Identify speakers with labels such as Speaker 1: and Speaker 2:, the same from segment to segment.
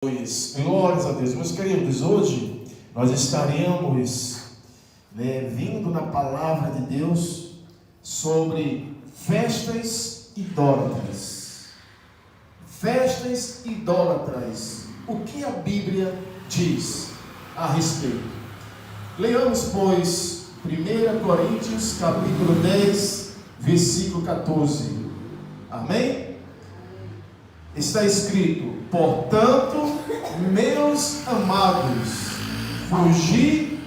Speaker 1: Glórias a Deus. Meus queridos, hoje nós estaremos vindo na palavra de Deus sobre festas idólatras. Festas idólatras. O que a Bíblia diz a respeito? Leamos, pois, 1 Coríntios, capítulo 10, versículo 14. Amém? Está escrito: portanto, meus amados, fugi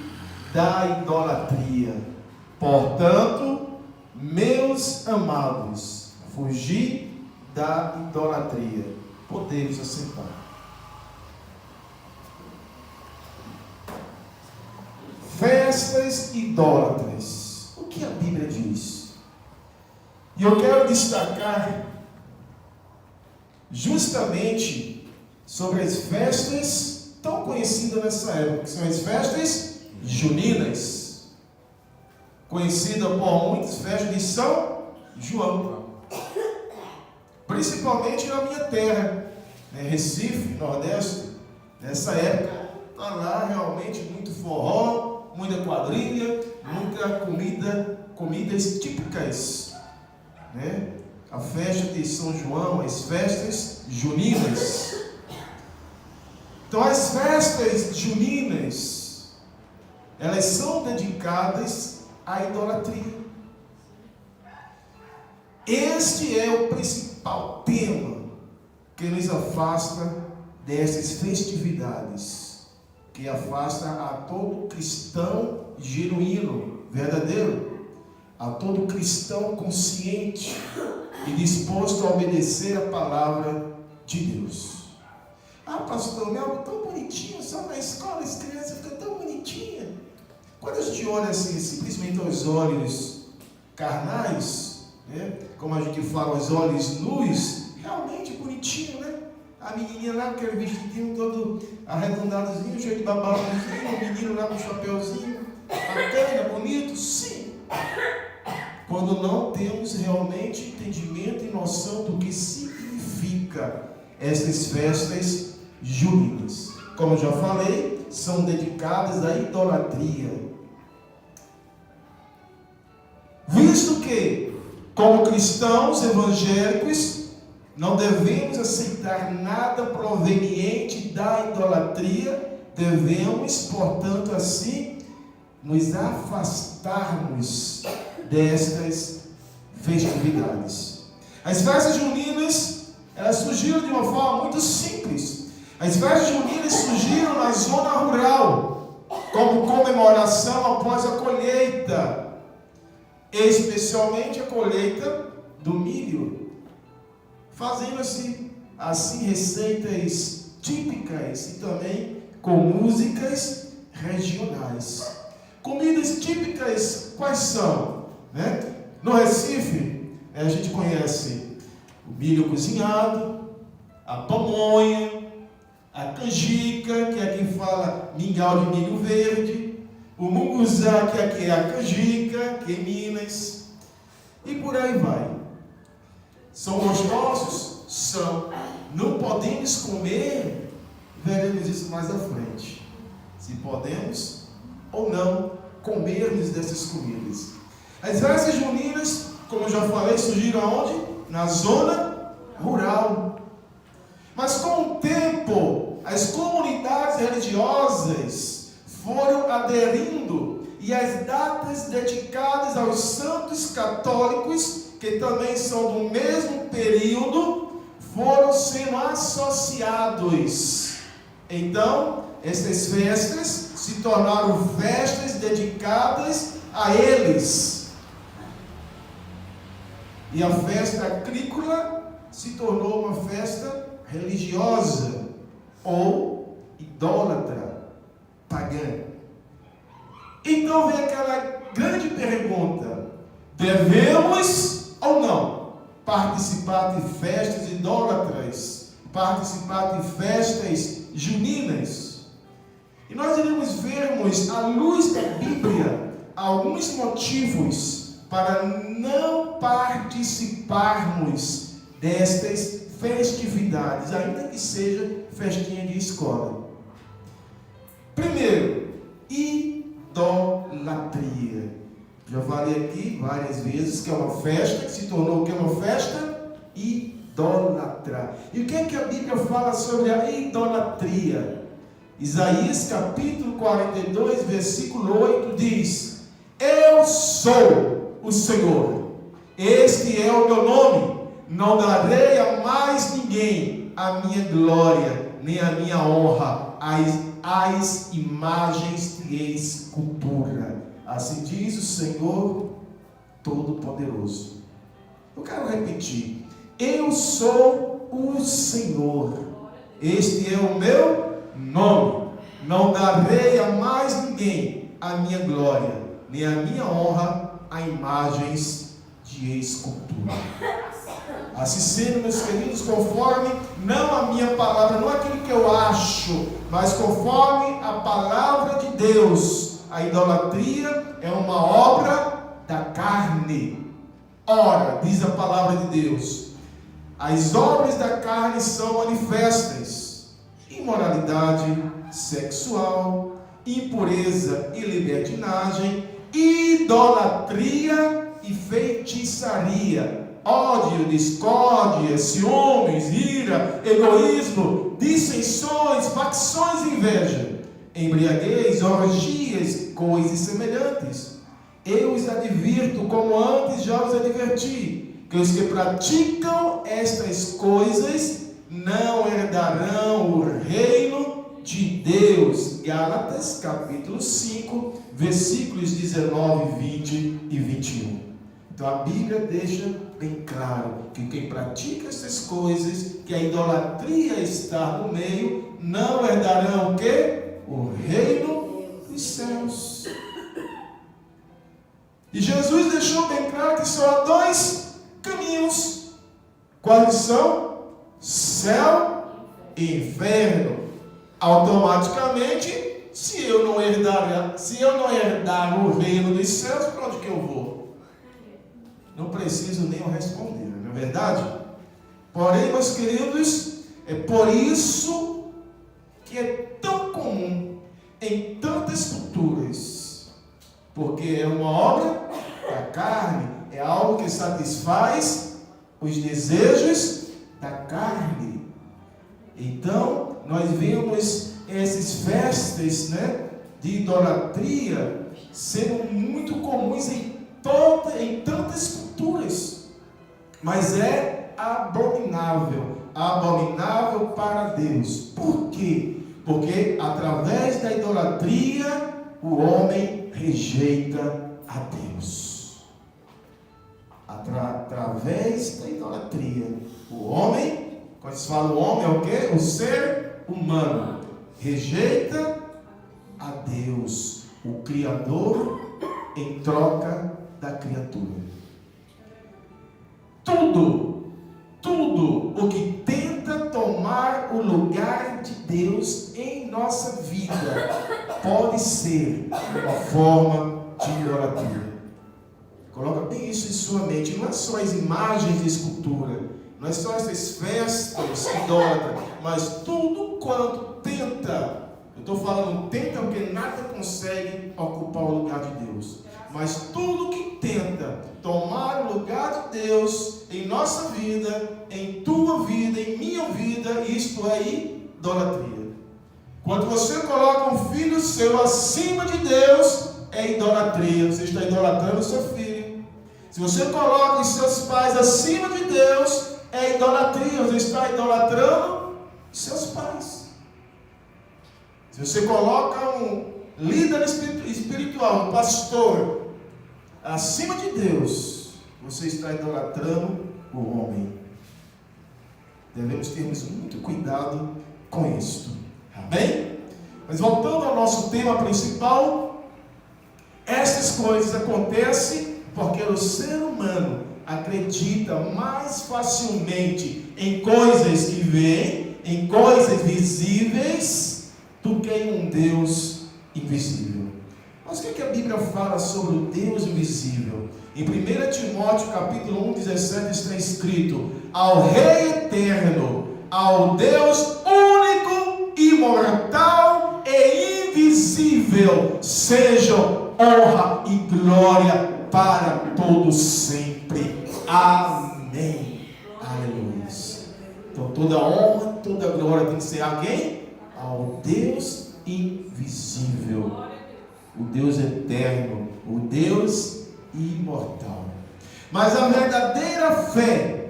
Speaker 1: da idolatria. Portanto, meus amados, fugi da idolatria. Podemos assentar. Festas idólatras. O que a Bíblia diz? E eu quero destacar justamente sobre as festas tão conhecidas nessa época, que são as festas juninas, conhecida por muitos festas de São João, principalmente na minha terra, Recife, Nordeste. Nessa época está lá realmente muito forró, muita quadrilha, muita comidas típicas, a festa de São João, as festas juninas. Então, as festas juninas, elas são dedicadas à idolatria. Este é o principal tema que nos afasta dessas festividades, que afasta a todo cristão genuíno, verdadeiro, a todo cristão consciente e disposto a obedecer a palavra de Deus. Ah, pastor, meu algo tão bonitinho, só na escola as crianças ficam tão bonitinhas. Quando a gente olha assim, simplesmente aos olhos carnais, como a gente fala, aos olhos nus, realmente bonitinho, A menininha lá com aquele vestidinho todo arredondadozinho, cheio de babadozinho, o menino lá com o chapéuzinho, bacana, bonito, sim. Quando não temos realmente entendimento e noção do que significa essas festas juninas. Como eu já falei, são dedicadas à idolatria. Visto que, como cristãos evangélicos, não devemos aceitar nada proveniente da idolatria, devemos, portanto, assim, nos afastarmos destas festividades. As festas juninas, elas surgiram de uma forma muito simples. As festas juninas surgiram na zona rural, como comemoração após a colheita, especialmente a colheita do milho, fazendo assim receitas típicas e também com músicas regionais. Comidas típicas quais são? No Recife, a gente conhece o milho cozinhado, a pamonha, a canjica, que aqui fala mingau de milho verde, o munguzá, que aqui é a canjica, que é em Minas, e por aí vai. São gostosos? São. Não podemos comer, veremos isso mais à frente, se podemos ou não comermos dessas comidas. As festas juninas, como eu já falei, surgiram aonde? Na zona rural. Mas com o tempo, as comunidades religiosas foram aderindo e as datas dedicadas aos santos católicos, que também são do mesmo período, foram sendo associados. Então, essas festas se tornaram festas dedicadas a eles. E a festa agrícola se tornou uma festa religiosa ou idólatra, pagã. Então vem aquela grande pergunta: devemos ou não participar de festas idólatras, participar de festas juninas? E nós iremos vermos, à luz da Bíblia, alguns motivos para não participarmos destas festividades, ainda que seja festinha de escola. Primeiro, idolatria. Já falei aqui várias vezes que é uma festa, que se tornou o que é uma festa? Idólatra. E o que é que a Bíblia fala sobre a idolatria? Isaías capítulo 42, versículo 8 diz: Eu sou o Senhor, este é o meu nome, não darei a mais ninguém a minha glória, nem a minha honra, as imagens de escultura. Assim diz o Senhor Todo-Poderoso. Eu quero repetir: eu sou o Senhor, este é o meu nome, não darei a mais ninguém a minha glória, nem a minha honra a imagens de escultura. Assim sendo, meus queridos, conforme não a minha palavra, não aquilo que eu acho, mas conforme a palavra de Deus, a idolatria é uma obra da carne. Ora, diz a palavra de Deus, as obras da carne são manifestas: imoralidade sexual, impureza e libertinagem, idolatria e feitiçaria, ódio, discórdia, ciúmes, ira, egoísmo, dissensões, facções e inveja, embriaguez, orgias, coisas semelhantes. Eu os advirto, como antes já os adverti, que os que praticam estas coisas não herdarão o reino de Deus. Gálatas capítulo 5, versículos 19, 20 e 21. Então a Bíblia deixa bem claro que quem pratica essas coisas, que a idolatria está no meio, não herdarão o quê? O reino dos céus. E Jesus deixou bem claro que só há dois caminhos. Quais são? Céu e inferno. Automaticamente, se eu não herdar o reino dos céus, para onde que eu vou? Não preciso nem responder, não é verdade? Porém, meus queridos, é por isso que é tão comum em tantas culturas, porque é uma obra da carne, é algo que satisfaz os desejos da carne. Então, nós vemos essas festas, de idolatria sendo muito comuns em tantas culturas, mas é abominável para Deus. Por quê? Porque através da idolatria o homem rejeita a Deus. Através da idolatria o homem, quando se fala o homem, é o quê? O ser humano rejeita a Deus, o Criador, em troca da criatura. Tudo o que tenta tomar o lugar de Deus em nossa vida pode ser uma forma de idolatria. Coloca bem isso em sua mente. Não é só as imagens de escultura, não é só essas festas idólatras, mas tudo quanto tenta. Eu estou falando tenta porque nada consegue ocupar o lugar de Deus, mas tudo que tenta tomar o lugar de Deus em nossa vida, em tua vida, em minha vida, isto é idolatria. Quando você coloca um filho seu acima de Deus, é idolatria. Você está idolatrando o seu filho. Se você coloca os seus pais acima de Deus, é idolatria. Você está idolatrando os seus pais. Se você coloca um líder espiritual, um pastor, acima de Deus, você está idolatrando o homem. Devemos ter muito cuidado com isso. Amém? Mas voltando ao nosso tema principal, essas coisas acontecem porque o ser humano acredita mais facilmente em coisas que veem, em coisas visíveis, do que em um Deus invisível. Mas o que a Bíblia fala sobre o Deus invisível? Em 1 Timóteo capítulo 1, 17 está escrito: ao Rei eterno, ao Deus único, imortal e invisível, sejam honra e glória para todos sempre. Amém. Aleluia. Então toda honra, toda glória tem que ser a quem? Ao Deus invisível, o Deus eterno, o Deus imortal. Mas a verdadeira fé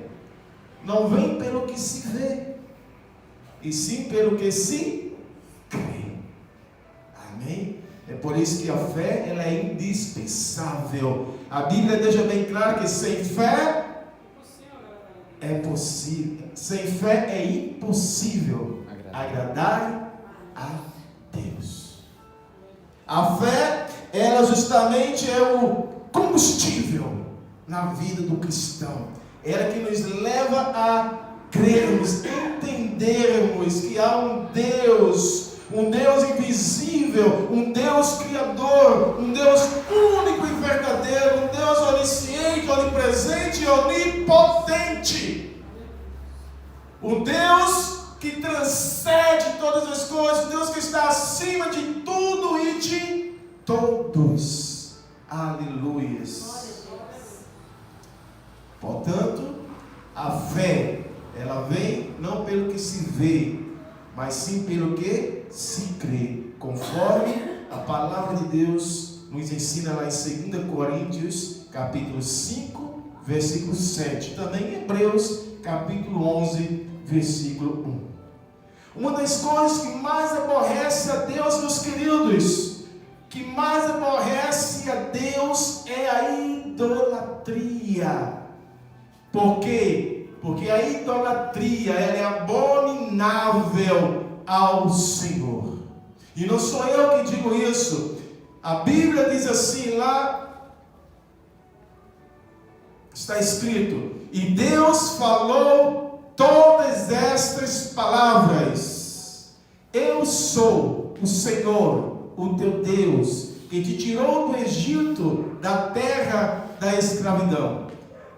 Speaker 1: não vem pelo que se vê, e sim pelo que se crê. Amém? É por isso que a fé ela é indispensável. A Bíblia deixa bem claro que sem fé é possível. Sem fé é impossível agradar a Deus. A fé, ela justamente é o combustível na vida do cristão. Ela que nos leva a crermos, entendermos que há um Deus invisível, um Deus criador, um Deus único e verdadeiro, um Deus onisciente, onipresente e onipotente. Um Deus que transcende todas as coisas, um Deus que está acima de tudo e de todos. Aleluias. Portanto, a fé, ela vem não pelo que se vê, mas sim pelo que se crê, conforme a palavra de Deus nos ensina lá em 2 Coríntios, capítulo 5, versículo 7. Também em Hebreus, capítulo 11, versículo 1. Uma das coisas que mais aborrece a Deus, meus queridos, que mais aborrece a Deus é a idolatria. Por quê? Porque a idolatria ela é abominável ao Senhor. E não sou eu que digo isso. A Bíblia diz assim lá, está escrito: e Deus falou todas estas palavras: eu sou o Senhor, o teu Deus, que te tirou do Egito, da terra da escravidão.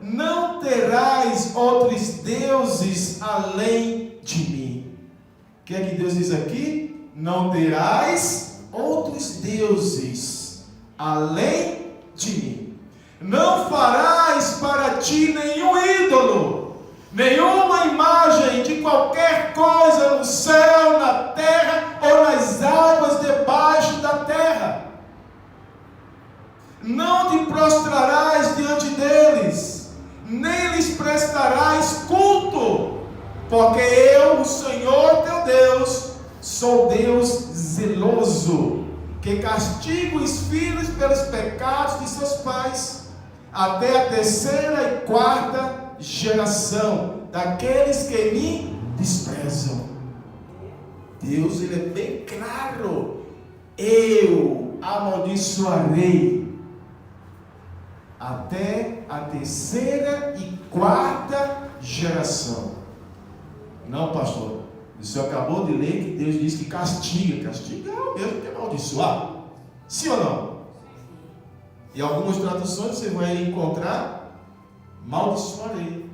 Speaker 1: Não terás outros deuses além de mim. O que é que Deus diz aqui? Não terás outros deuses além de mim. Não farás para ti nenhum ídolo, nenhuma imagem de qualquer coisa no céu, na terra ou nas águas debaixo da terra. Não te prostrarás diante deles, nem lhes prestarás culto, porque eu, o Senhor teu Deus, sou Deus zeloso, que castigo os filhos pelos pecados de seus pais, até a terceira e quarta geração daqueles que me desprezam. Deus, ele é bem claro: eu amaldiçoarei até a terceira e quarta geração. Não, pastor, o senhor acabou de ler que Deus diz que castiga. Castiga é o mesmo que amaldiçoar. Sim ou não? Em algumas traduções você vai encontrar maldiçoarei.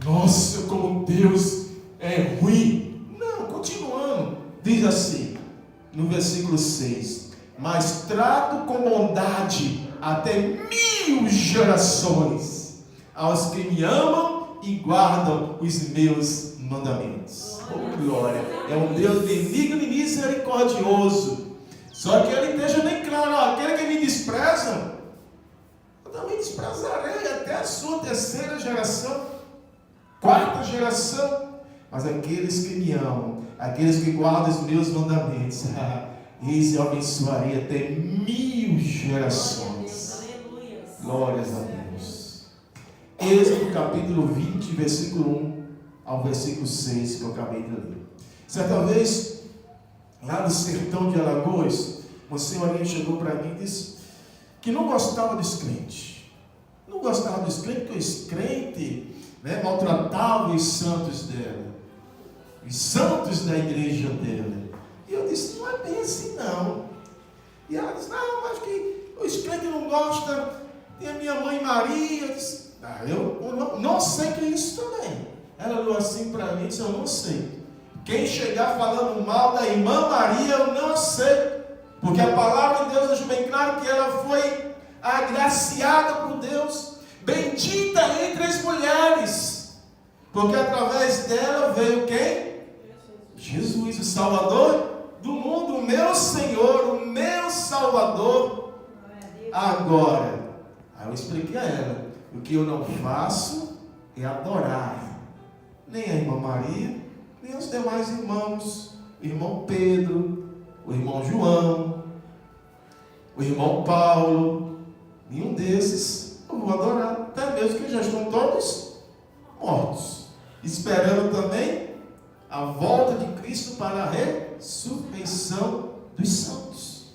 Speaker 1: Nossa, como Deus é ruim. Não, continuando, diz assim no versículo 6: mas trato com bondade até 1000 gerações aos que me amam e guardam os meus mandamentos. Oh, glória! É um Deus benigno e misericordioso. Só que ele deixa bem claro: ó, aquele que me despreza, eu também desprezarei até a sua terceira geração, quarta geração. Mas aqueles que me amam, aqueles que guardam os meus mandamentos, eis eu abençoarei até 1000 gerações. Glórias a Deus. Êxodo capítulo 20, versículo 1 ao versículo 6 que eu acabei de ler. Certa vez, lá no sertão de Alagoas, uma senhorinha chegou para mim e disse que não gostava dos crentes. Não gostava dos crentes, porque os crentes maltratavam os santos dela, os santos da igreja dela. E eu disse: não é bem assim não. E ela disse: não, mas que os crentes não gostam. Tem a minha mãe Maria. Eu disse: Eu não sei o que é isso também. Ela olhou assim para mim e disse: eu não sei. Quem chegar falando mal da irmã Maria, eu não sei. Porque a palavra de Deus deixa bem claro que ela foi agraciada por Deus, bendita entre as mulheres, porque através dela veio quem? Jesus, o Salvador do mundo, o meu Senhor, o meu Salvador. Agora, aí eu expliquei a ela: o que eu não faço é adorar nem a irmã Maria, nem os demais irmãos, o irmão Pedro, o irmão João, o irmão Paulo. Nenhum desses eu vou adorar, até mesmo que já estão todos mortos, esperando também a volta de Cristo para a ressurreição dos santos.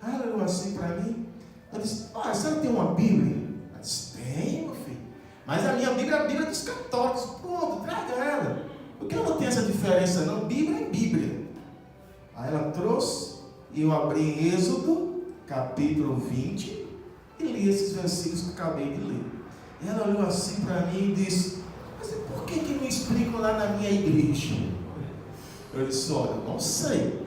Speaker 1: Ela olhou assim para mim. Eu disse: a senhora tem uma Bíblia? Ela disse: tem, meu filho. Mas a minha Bíblia é a Bíblia dos católicos. Pronto, traga ela. Porque eu não tenho essa diferença não. Bíblia é Bíblia. Aí ela trouxe e eu abri em Êxodo, capítulo 20, e li esses versículos que eu acabei de ler. E ela olhou assim para mim e disse: mas por que não explicam lá na minha igreja? Eu disse: olha, eu não sei.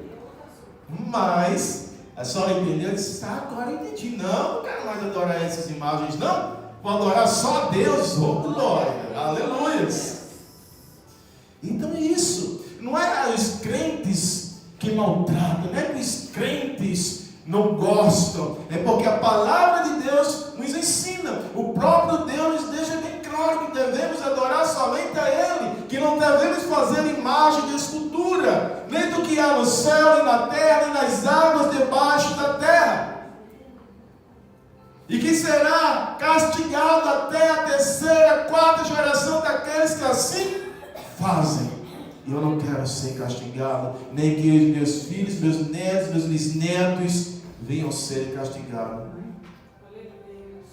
Speaker 1: Mas a senhora entendeu? Eu disse: agora eu entendi. Não quero mais adorar essas imagens, não. Vou adorar só a Deus. Oh, glória, aleluia. Então é isso. Não é os crentes que maltratam, não é que os crentes não gostam. É porque a palavra de Deus nos ensina. O próprio Deus nos deixa bem claro que devemos adorar somente a Ele, que não devemos fazer imagem de escultura, nem do que há no céu, nem na terra, nem nas águas debaixo da terra. E que será castigado até a terceira, quarta geração daqueles que assim fazem. E eu não quero ser castigado, nem que os meus filhos, meus netos, meus bisnetos venham ser castigados.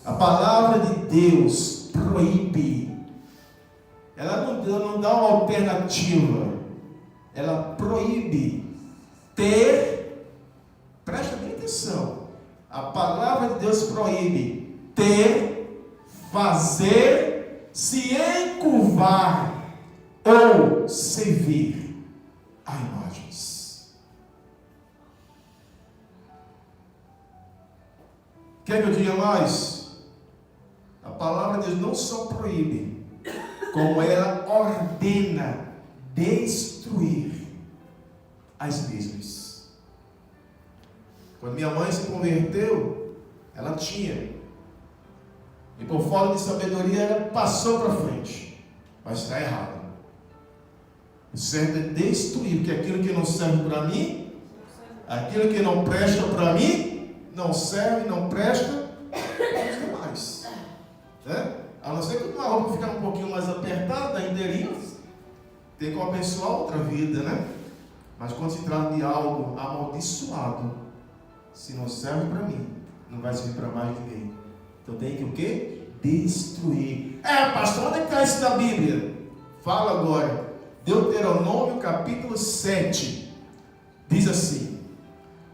Speaker 1: A palavra de Deus proíbe. Ela não dá uma alternativa. Ela proíbe ter. Presta bem atenção. A palavra de Deus proíbe ter, fazer, se encurvar ou servir a imagens. Quer que eu diga mais? A palavra de Deus não só proíbe, como ela ordena destruir as mesmas. Quando minha mãe se converteu, ela tinha, e por falta de sabedoria ela passou para frente, mas está errado. O certo é destruir, porque aquilo que não serve para mim, aquilo que não presta para mim, não serve, não presta para os demais. A não ser que uma roupa ficar um pouquinho mais apertada, inteirinha, tem como abençoar outra vida, né? Mas quando se trata de algo amaldiçoado, se não serve para mim, não vai servir para mais ninguém. Então tem que o quê? Destruir. Pastor, onde é que está isso na Bíblia? Fala agora. Deuteronômio capítulo 7 diz assim: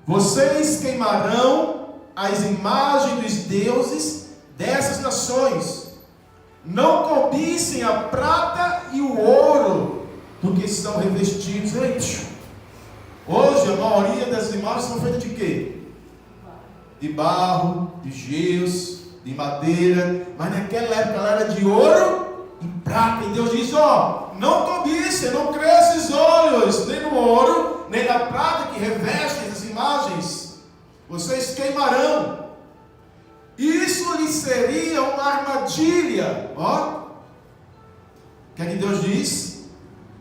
Speaker 1: vocês queimarão as imagens dos deuses dessas nações. Não cobicem a prata e o ouro do que são revestidos. Hoje a maioria das imagens são feitas de quê? De barro, de gesso, de madeira. Mas naquela época ela era de ouro e prata. E Deus diz: não cobice, não cresça os olhos, nem no ouro, nem na prata que reveste as imagens. Vocês queimarão. Isso lhe seria uma armadilha. O que é que Deus diz?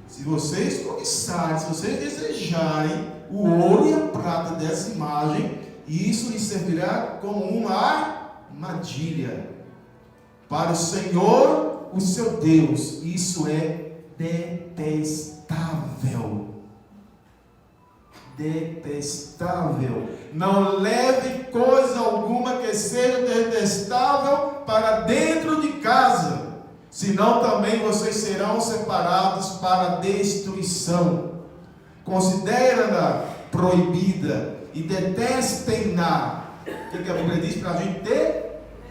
Speaker 1: Se vocês cobiçarem, se vocês desejarem o ouro e a prata dessa imagem, isso lhe servirá como uma armadilha para o Senhor, o seu Deus. Isso é detestável. Detestável. Não leve coisa alguma que seja detestável para dentro de casa, senão também vocês serão separados para destruição. Considera-na proibida e detestem-na. O que a Bíblia diz para a gente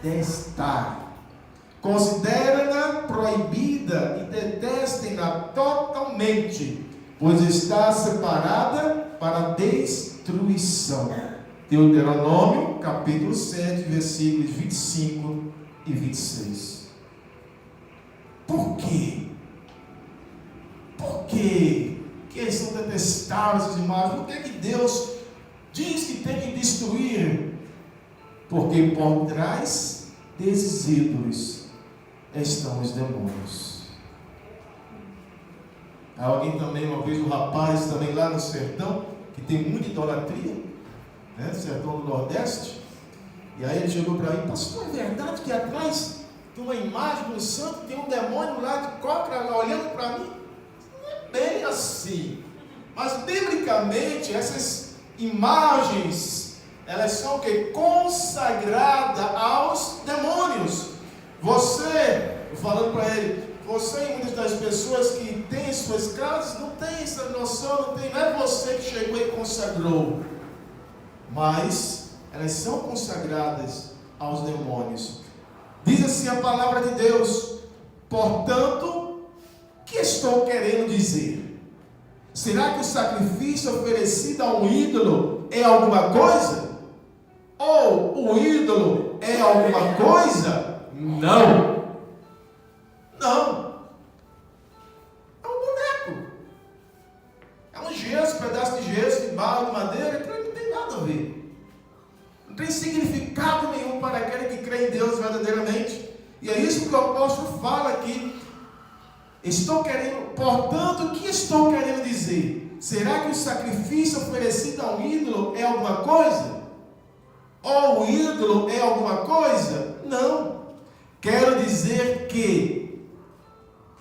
Speaker 1: detestar? considerem-na proibida e detestem-na totalmente, pois está separada para destruição. Deuteronômio, capítulo 7, versículos 25 e 26. Por quê? Por quê que eles são detestáveis, essas imagens? Por que Deus diz que tem que destruir? Porque por trás desses ídolos estão os demônios. Há alguém também, uma vez, um rapaz também lá no sertão, que tem muita idolatria, né? Sertão do Nordeste. E aí ele chegou para mim: pastor, é verdade que atrás de uma imagem do santo tem um demônio lá de cobra lá olhando para mim? Não é bem assim. Mas biblicamente essas imagens, elas são o quê? Consagradas aos demônios. Você, falando para ele, você e muitas das pessoas que têm suas casas não tem essa noção, não é você que chegou e consagrou, mas elas são consagradas aos demônios. Diz assim a palavra de Deus: portanto, o que estou querendo dizer? Será que o sacrifício oferecido a um ídolo é alguma coisa? Ou o ídolo é alguma coisa? Não. Não. É um boneco. É um gesso, um pedaço de gesso, de barro, de madeira, que não tem nada a ver. Não tem significado nenhum para aquele que crê em Deus verdadeiramente. E é isso que o apóstolo fala aqui. Portanto, o que estou querendo dizer? Será que o sacrifício oferecido a um ídolo é alguma coisa? Ou o ídolo é alguma coisa? Não. Quero dizer que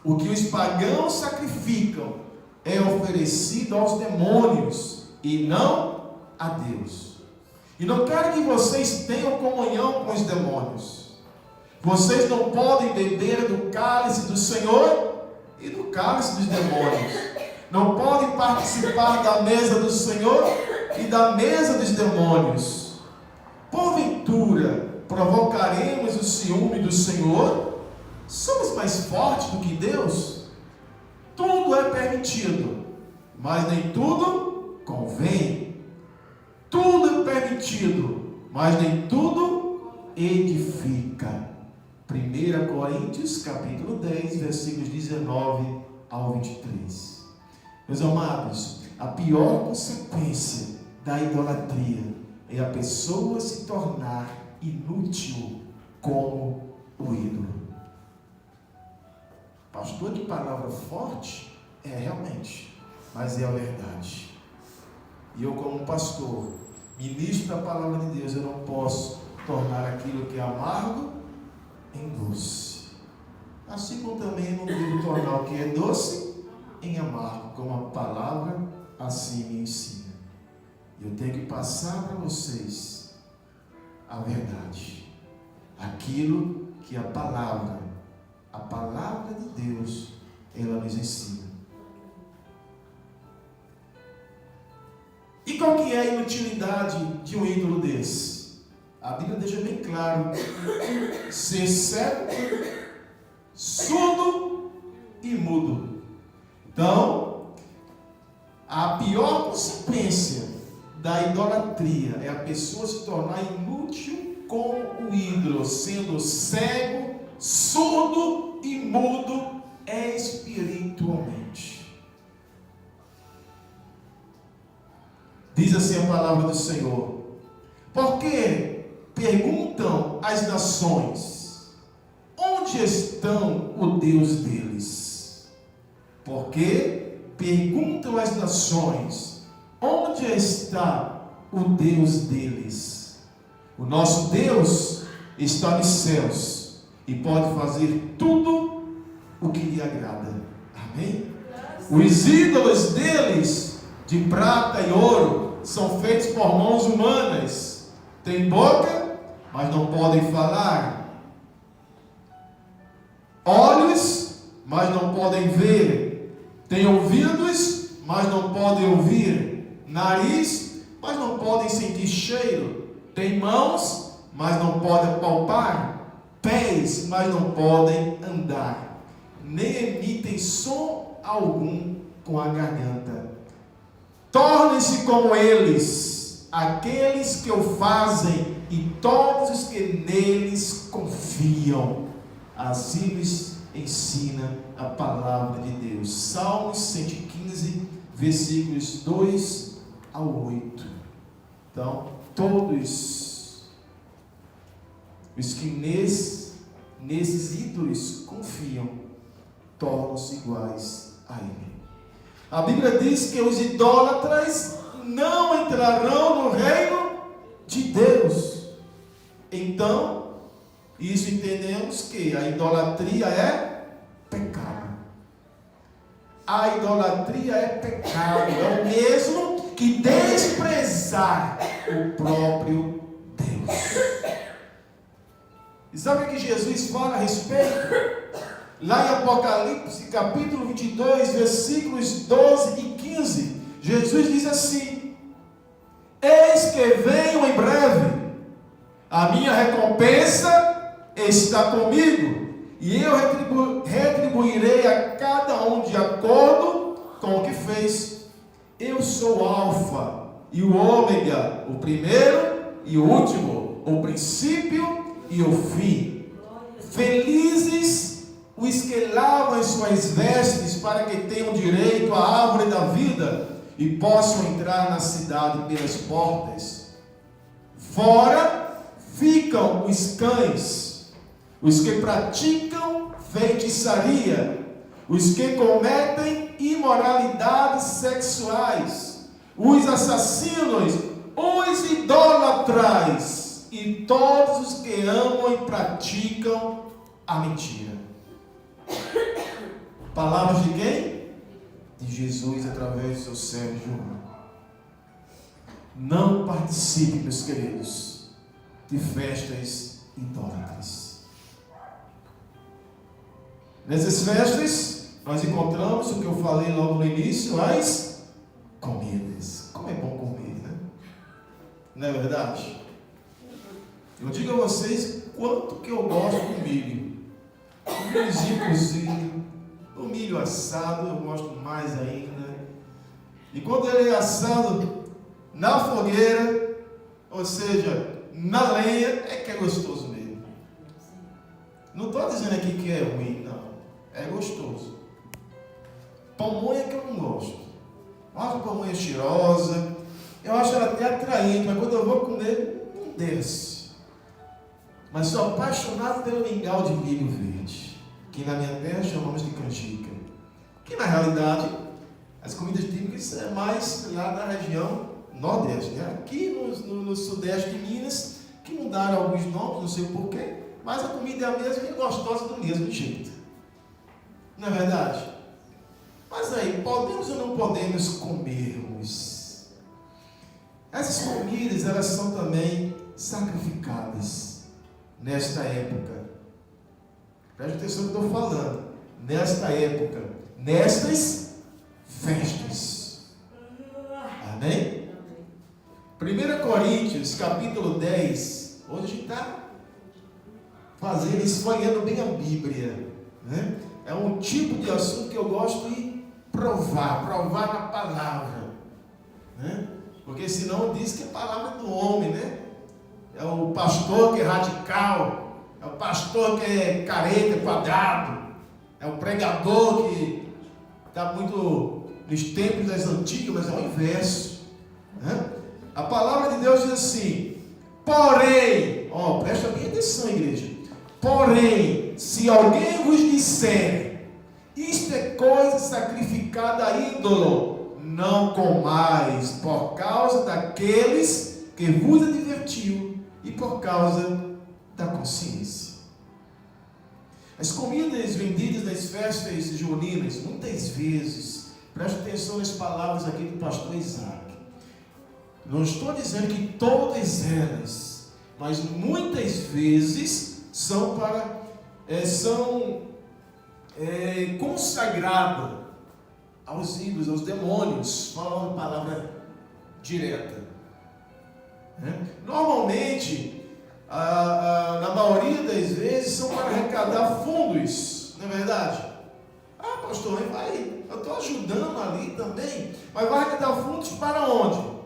Speaker 1: o que os pagãos sacrificam é oferecido aos demônios e não a Deus. E não quero que vocês tenham comunhão com os demônios. Vocês não podem beber do cálice do Senhor e do cálice dos demônios. Não podem participar da mesa do Senhor e da mesa dos demônios. Porventura, provocaremos o ciúme do Senhor? Somos mais fortes do que Deus? Tudo é permitido, mas nem tudo convém. Tudo é permitido, mas nem tudo edifica. 1 Coríntios, capítulo 10, versículos 19 ao 23. Meus amados, a pior consequência da idolatria é a pessoa se tornar inútil como o ídolo. Pastor, de palavra forte? É, realmente, mas é a verdade. E eu, como pastor, ministro da palavra de Deus, eu não posso tornar aquilo que é amargo em doce. Assim como também eu não devo tornar o que é doce em amargo, como a palavra assim me ensina. Eu tenho que passar para vocês a verdade, aquilo que a palavra de Deus, ela nos ensina. E qual que é a inutilidade de um ídolo desse? A Bíblia deixa bem claro: ser cego, surdo e mudo. Então, a pior consequência da idolatria é a pessoa se tornar inútil com o ídolo, sendo cego, surdo e mudo espiritualmente. Diz assim a palavra do Senhor: porque perguntam as nações, onde estão o Deus deles? Porque perguntam as nações, onde está o Deus deles? O nosso Deus está nos céus e pode fazer tudo o que lhe agrada. Amém? Os ídolos deles, de prata e ouro, são feitos por mãos humanas. Tem boca, mas não podem falar. Olhos, mas não podem ver. Tem ouvidos, mas não podem ouvir. Nariz, mas não podem sentir cheiro. Tem mãos, mas não podem palpar. pés, mas não podem andar, nem emitem som algum com a garganta. Tornem-se como eles, aqueles que o fazem e todos os que neles confiam. Assim lhes ensina a palavra de Deus. Salmos 115, versículos 2 ao 8. Então, todos os que nesses ídolos confiam, tornam-se iguais a ele. A Bíblia diz que os idólatras não entrarão no reino de Deus. Então, isso entendemos que a idolatria é pecado. A idolatria é pecado, é o mesmo que desprezar o próprio Deus. E sabe o que Jesus fala a respeito? Lá em Apocalipse, capítulo 22, versículos 12 e 15, Jesus diz assim: eis que venho em breve, a minha recompensa está comigo, e eu retribuirei a cada um de acordo com o que fez. Eu sou o Alfa e o Ômega, o primeiro e o último, o princípio e o fim. Felizes os que lavam as suas vestes, para que tenham direito à árvore da vida e possam entrar na cidade pelas portas. Fora ficam os cães, os que praticam feitiçaria, os que cometem imoralidades sexuais, os assassinos, os idólatras e todos os que amam e praticam a mentira. Palavras de quem? De Jesus através do seu servo João. Não participe, meus queridos, de festas idólatras. Nessas festas, nós encontramos o que eu falei logo no início, as comidas. Como é bom comer, né? Não é verdade? Eu digo a vocês quanto que eu gosto do milho. O milhozinho cozido, o milho assado, eu gosto mais ainda. E quando ele é assado na fogueira, ou seja, na lenha, é que é gostoso mesmo. Não estou dizendo aqui que é ruim, não. É gostoso. Pamonha que eu não gosto. Eu acho a pamonha cheirosa, eu acho ela até atraente, mas quando eu vou comer, não desce. Mas sou apaixonado pelo mingau de milho verde, que na minha terra chamamos de canjica. Que na realidade, as comidas típicas é mais lá da região nordeste, né? Aqui no sudeste de Minas, que mudaram alguns nomes, não sei porquê, mas a comida é a mesma e é gostosa do mesmo jeito. Não é verdade? Mas aí, podemos ou não podemos comermos? Essas comidas, elas são também sacrificadas nesta época. Preste atenção no que eu estou falando. Nesta época, nestas festas. Amém? 1 Coríntios, capítulo 10. Hoje a gente está fazendo, esfolhando bem a Bíblia, né? É um tipo de assunto que eu gosto de provar na palavra, né? Porque senão diz que é a palavra do homem, né? É o pastor que é radical, é o pastor que é careta, quadrado, é o pregador que está muito nos tempos das antigas, mas é o inverso, né? A palavra de Deus diz assim: porém, presta bem atenção, igreja. Porém, se alguém vos disser, isto é coisa sacrificada a ídolo, não comais, por causa daqueles que vos advertiu e por causa da consciência. As comidas vendidas nas festas juninas, muitas vezes, preste atenção nas palavras aqui do pastor Isaac. Não estou dizendo que todas elas, mas muitas vezes são consagradas aos ídolos, aos demônios, falando palavra direta. Normalmente, na maioria das vezes, são para arrecadar fundos, não é verdade? Ah, pastor, eu estou ajudando ali também, mas vai arrecadar fundos para onde?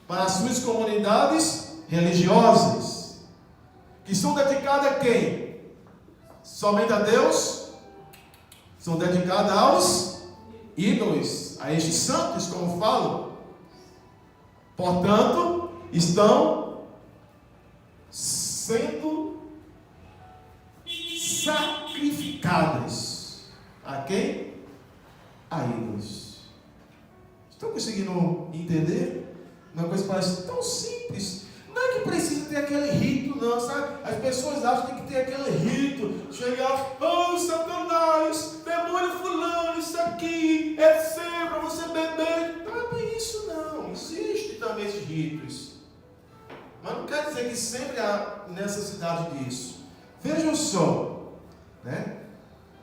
Speaker 1: Para as suas comunidades religiosas, que são dedicadas a quem? Somente a Deus? São dedicadas aos ídolos, a estes santos, como falo. Portanto, estão sendo sacrificadas a quem? A ídolos. Estão conseguindo entender? Uma coisa parece tão simples. Não é que precisa ter aquele rito, não, sabe? As pessoas acham que tem que ter aquele rito. Chegar, oh Satanás, demônio fulano, isso aqui é seu para você beber. Não é bem isso, não. Existe também esses ritos. Mas não quer dizer que sempre há necessidade disso. Vejam só, né?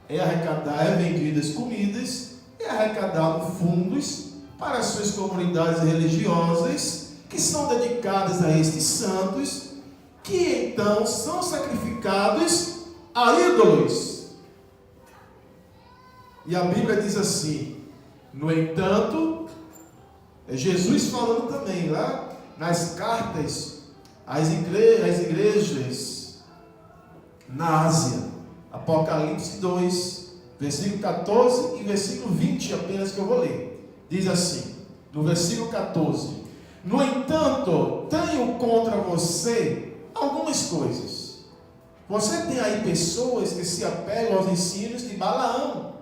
Speaker 1: É vendidas comidas, é arrecadado fundos para as suas comunidades religiosas, que são dedicadas a estes santos, que então são sacrificados a ídolos. E a Bíblia diz assim: no entanto, é Jesus falando também lá nas cartas às igrejas na Ásia, Apocalipse 2, versículo 14 e versículo 20 apenas, que eu vou ler. Diz assim, no versículo 14: no entanto, tenho contra você algumas coisas. Você tem aí pessoas que se apegam aos ensinos de Balaão,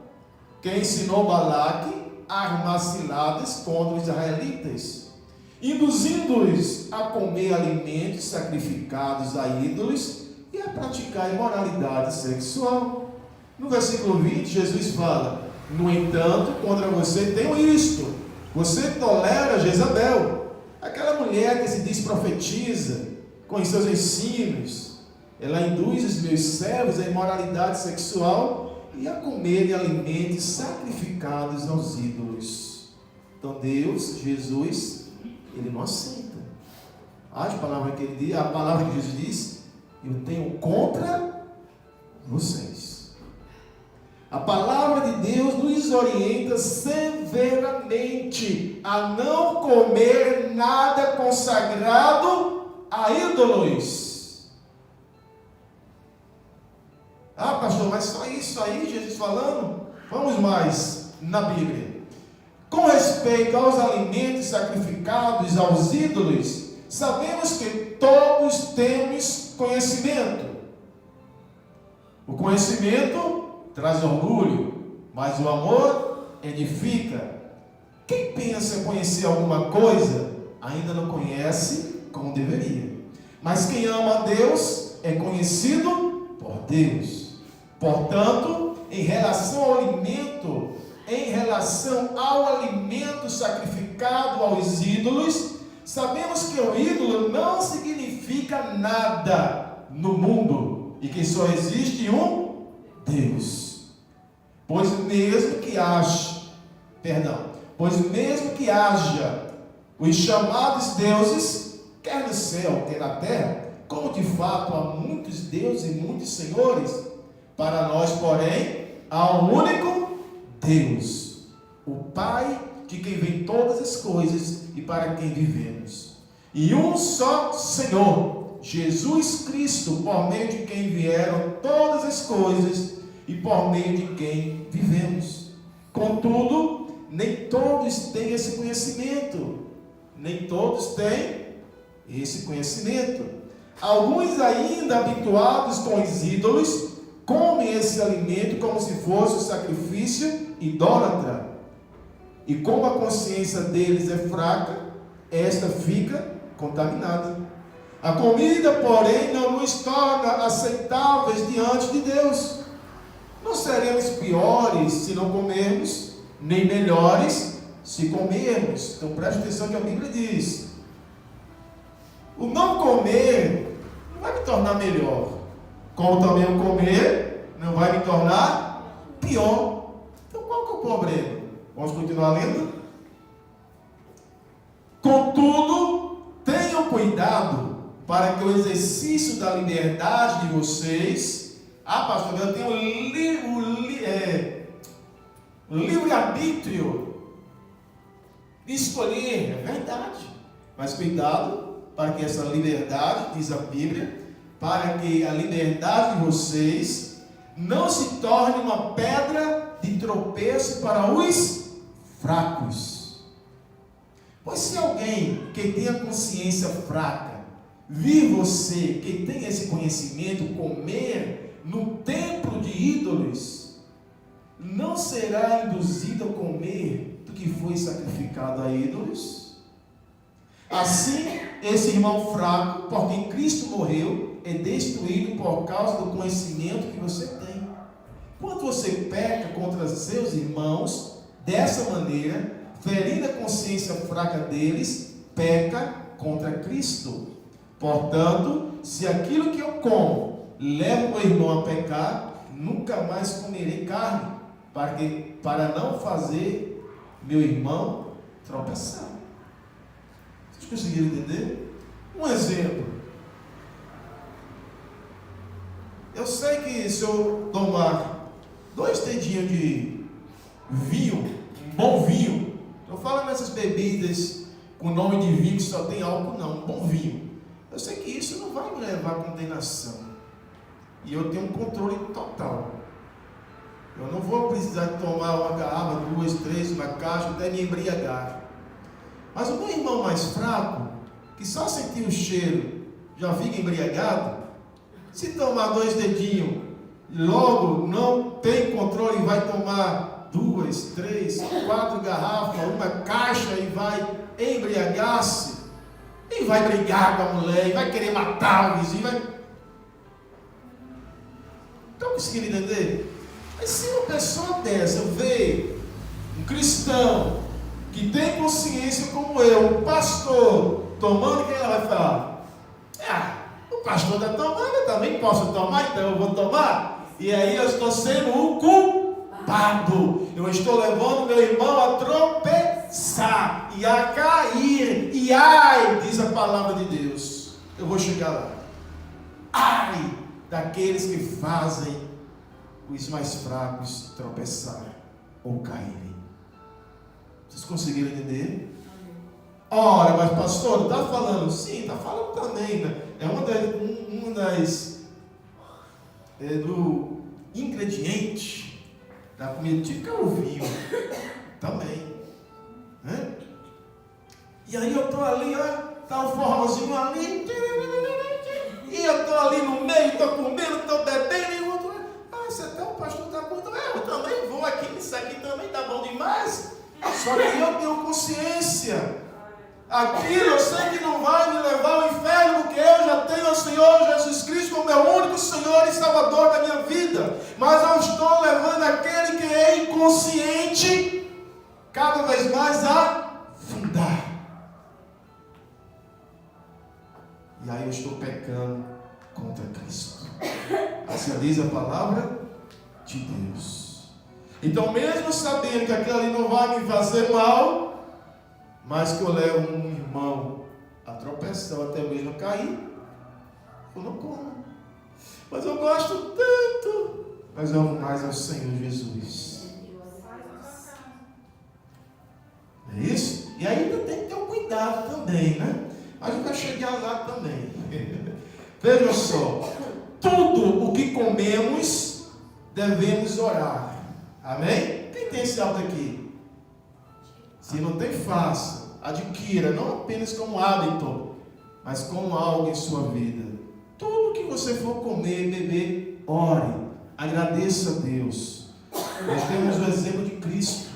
Speaker 1: que ensinou Balaque a armar ciladas contra os israelitas, induzindo-os a comer alimentos sacrificados a ídolos e a praticar imoralidade sexual. No versículo 20, Jesus fala: no entanto, contra você tenho isto: você tolera Jezabel, aquela mulher que se diz profetiza, com os seus ensinos. Ela induz os meus servos à imoralidade sexual e a comerem alimentos sacrificados aos ídolos. Então Deus, Jesus, Ele não aceita. A palavra que Ele diz, a palavra que Jesus diz: eu tenho contra vocês. A palavra de Deus nos orienta severamente a não comer nada consagrado a ídolos. Ah, pastor, mas só isso aí, Jesus falando? Vamos mais na Bíblia. Com respeito aos alimentos sacrificados aos ídolos, sabemos que todos temos conhecimento. O conhecimento traz orgulho, mas o amor edifica. Quem pensa conhecer alguma coisa, ainda não conhece como deveria. Mas quem ama a Deus é conhecido por Deus. Portanto, em relação ao alimento sacrificado aos ídolos, sabemos que o ídolo não significa nada no mundo e que só existe um Deus. Pois mesmo que haja os chamados deuses, quer no céu, quer na terra, como de fato há muitos deuses e muitos senhores, para nós, porém, há um único Deus, o Pai, de quem vem todas as coisas e para quem vivemos, e um só Senhor, Jesus Cristo, por meio de quem vieram todas as coisas e por meio de quem vivemos. Contudo, nem todos têm esse conhecimento. Alguns, ainda habituados com os ídolos, comem esse alimento como se fosse um sacrifício idólatra. E como a consciência deles é fraca, esta fica contaminada. A comida, porém, não nos torna aceitáveis diante de Deus. Não seremos piores se não comermos, nem melhores se comermos. Então preste atenção que a Bíblia diz: o não comer não vai me tornar melhor, como também o comer não vai me tornar pior. Então qual que é o problema? Vamos continuar lendo? Contudo, tenham cuidado para que o exercício da liberdade de vocês, pastor, eu tenho livre-arbítrio de escolher, é verdade, mas cuidado, para que essa liberdade, diz a Bíblia, para que a liberdade de vocês não se torne uma pedra de tropeço para os fracos. Pois se alguém que tem a consciência fraca vir você, que tem esse conhecimento, comer no templo de ídolos, não será induzido a comer do que foi sacrificado a ídolos? Assim, esse irmão fraco, por quem Cristo morreu, é destruído por causa do conhecimento que você tem. Quando você peca contra seus irmãos, dessa maneira, ferindo a consciência fraca deles, peca contra Cristo. Portanto, se aquilo que eu como leva o meu irmão a pecar, nunca mais comerei carne, para não fazer meu irmão tropeçar. Vocês conseguiram entender? Um exemplo. Eu sei que se eu tomar 2 dedinhos de vinho, um bom vinho, eu falo nessas bebidas com nome de vinho que só tem álcool, não, um bom vinho. Eu sei que isso não vai me levar à condenação. E eu tenho um controle total. Eu não vou precisar de tomar uma garrafa, 2, 3, uma caixa, até me embriagar. Mas o meu irmão mais fraco, que só sentir o cheiro já fica embriagado, se tomar 2 dedinhos, logo não tem controle e vai tomar 2, 3, 4 garrafas, uma caixa e vai embriagar-se, e vai brigar com a mulher, e vai querer matar o vizinho. Estão conseguindo entender? Mas se uma pessoa dessa vê um cristão que tem consciência como eu, um pastor, tomando, o que ela vai falar? O pastor está tomando, eu também posso tomar, então eu vou tomar. E aí eu estou sendo o culpado. Eu estou levando meu irmão a tropeçar e a cair. E ai, diz a palavra de Deus. Eu vou chegar lá. Ai daqueles que fazem os mais fracos tropeçarem ou caírem. Vocês conseguiram entender? Ora, mas pastor, está falando? Sim, está falando também, né? É uma das do ingrediente da comida típica, é o vinho também, né? E aí eu estou ali, está um forrozinho ali, e eu estou ali no meio, estou comendo, estou bebendo, e o outro, você até o pastor está bom, eu também vou aqui, isso aqui também está bom demais. Só que eu tenho consciência. Aquilo eu sei que não vai me levar ao inferno, porque eu já tenho o Senhor Jesus Cristo como meu único Senhor e Salvador da minha vida. Mas eu estou levando aquele que é inconsciente cada vez mais a afundar. E aí eu estou pecando contra Cristo. Assim diz a palavra de Deus. Então, mesmo sabendo que aquilo ali não vai me fazer mal, mas que eu levo um irmão a tropeçar ou até mesmo a cair, eu não como. Mas eu gosto tanto, mas eu amo mais ao Senhor Jesus. É isso? E ainda tem que ter um cuidado também, né? A gente vai chegar lá também. Veja só, tudo o que comemos devemos orar. Amém? Quem tem esse hábito aqui? Se não tem, faça. Adquira, não apenas como hábito, mas como algo em sua vida. Tudo que você for comer e beber, ore. Agradeça a Deus. Nós temos o exemplo de Cristo,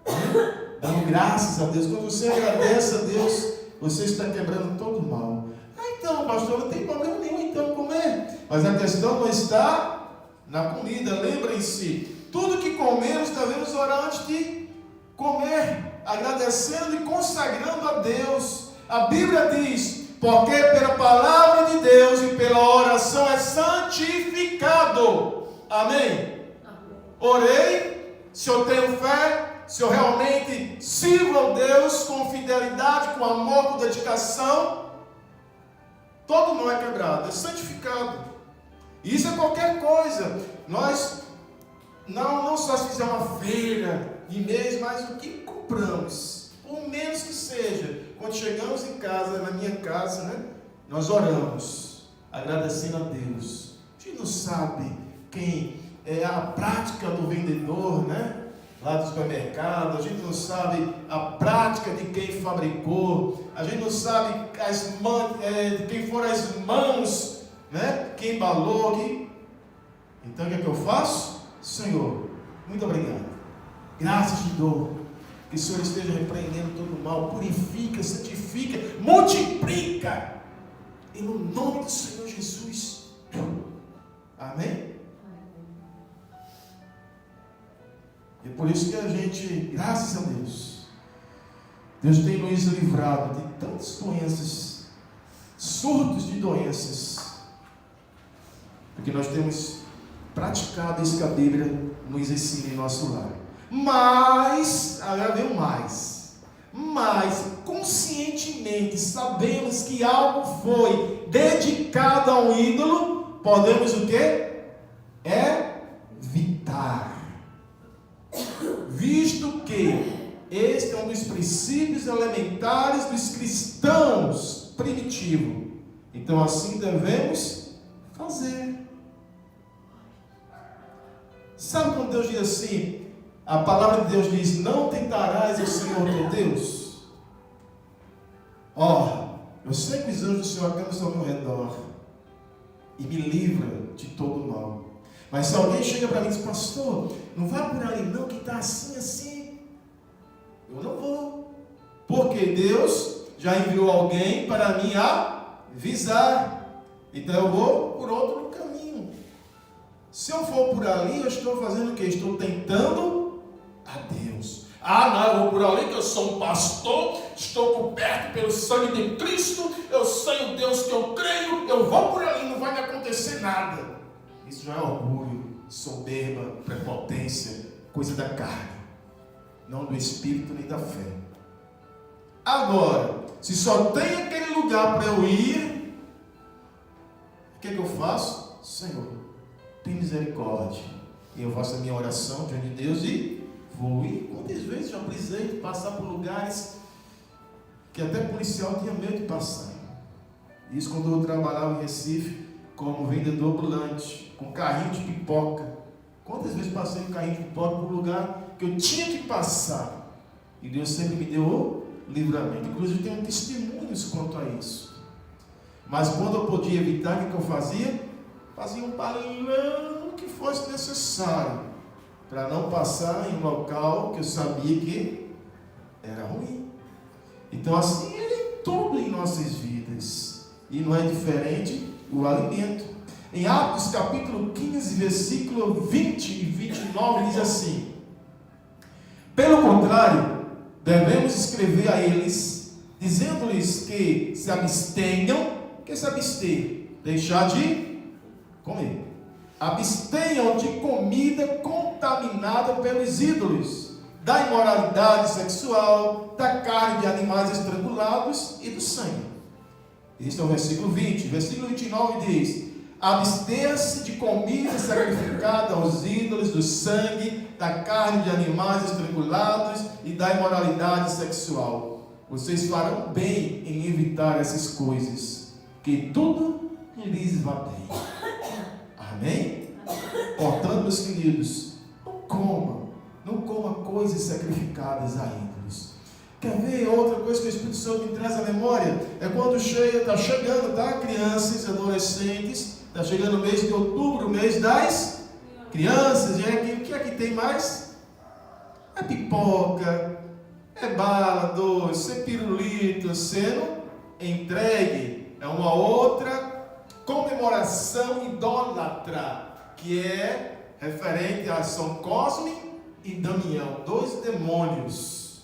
Speaker 1: né? Dando graças a Deus. Quando você agradece a Deus, você está quebrando todo o mal. Então, pastor, não tem problema nenhum então comer. Mas a questão não está na comida. Lembrem-se, tudo que comemos devemos orar antes de comer, agradecendo e consagrando a Deus. A Bíblia diz: porque pela palavra de Deus e pela oração é santificado. Amém? Orei, se eu tenho fé, se eu realmente sirvo a Deus com fidelidade, com amor, com dedicação, Todo mal é quebrado, é santificado. Isso é qualquer coisa. Nós não só se fizer uma feira de mês, mas o que compramos, por menos que seja, quando chegamos em casa, na minha casa, né, nós oramos, agradecendo a Deus. A gente não sabe quem é a prática do vendedor, né? Lá do supermercado, a gente não sabe a prática de quem fabricou, a gente não sabe de quem foram as mãos, né? Quem embalou. Então o que é que eu faço? Senhor, muito obrigado, graças te dou, que o Senhor esteja repreendendo todo o mal, purifica, santifica, multiplica, e no nome do Senhor Jesus. Amém? É por isso que a gente, graças a Deus, Deus tem nos livrado de tantas doenças, surtos de doenças, porque nós temos praticado isso que a Bíblia nos ensina em nosso lar. Mas, agora vem o mais, conscientemente sabemos que algo foi dedicado a um ídolo, podemos o quê? Evitar. Visto que este é um dos princípios elementares dos cristãos primitivos. Então assim devemos fazer. Sabe quando Deus diz assim? A palavra de Deus diz: não tentarás o Senhor teu Deus. Eu sei que os anjos do Senhor acampam ao meu redor e me livra de todo mal. Mas se alguém chega para mim e diz: pastor, não vai por ali não, que está assim, eu não vou, porque Deus já enviou alguém para me avisar. Então eu vou por outro caminho. Se eu for por ali, eu estou fazendo o quê? Estou tentando a Deus. Não, eu vou por ali que eu sou um pastor, estou coberto pelo sangue de Cristo, eu sei o Deus que eu creio, eu vou por ali, não vai me acontecer nada. Isso já é orgulho, soberba, prepotência, coisa da carne, não do Espírito nem da fé. Agora, se só tem aquele lugar para eu ir, o que é que eu faço? Senhor, tem misericórdia. E eu faço a minha oração diante de Deus e vou ir. Quantas vezes já precisei de passar por lugares que até policial tinha medo de passar. Isso quando eu trabalhava em Recife como vendedor ambulante, com carrinho de pipoca. Quantas vezes passei com carrinho de pipoca por um lugar que eu tinha que passar, e Deus sempre me deu o livramento. Inclusive tenho testemunhos quanto a isso. Mas quando eu podia evitar, o que eu fazia? Fazia um balão que fosse necessário, para não passar em um local que eu sabia que era ruim. Então assim é tudo em nossas vidas, e não é diferente o alimento. Em Atos capítulo 15, versículo 20 e 29, diz assim: pelo contrário, devemos escrever a eles, dizendo-lhes que se abstenham. Que se abster? Deixar de comer. Abstenham de comida contaminada pelos ídolos, da imoralidade sexual, da carne de animais estrangulados e do sangue. Este é o versículo 20. Versículo 29 diz: abstenha-se de comida sacrificada aos ídolos, do sangue, da carne de animais estrangulados e da imoralidade sexual. Vocês farão bem em evitar essas coisas, que tudo lhes vá bem. Amém? Portanto, meus queridos, não coma coisas sacrificadas a ídolos. Quer ver outra coisa que o Espírito Santo me traz à memória? É quando está chegando, tá? Crianças e adolescentes, está chegando o mês de outubro, o mês das crianças. E o que é que tem mais? É pipoca, é bala doce, é pirulito sendo entregue. É uma outra comemoração idólatra, que é referente a São Cosme e Damião, dois demônios.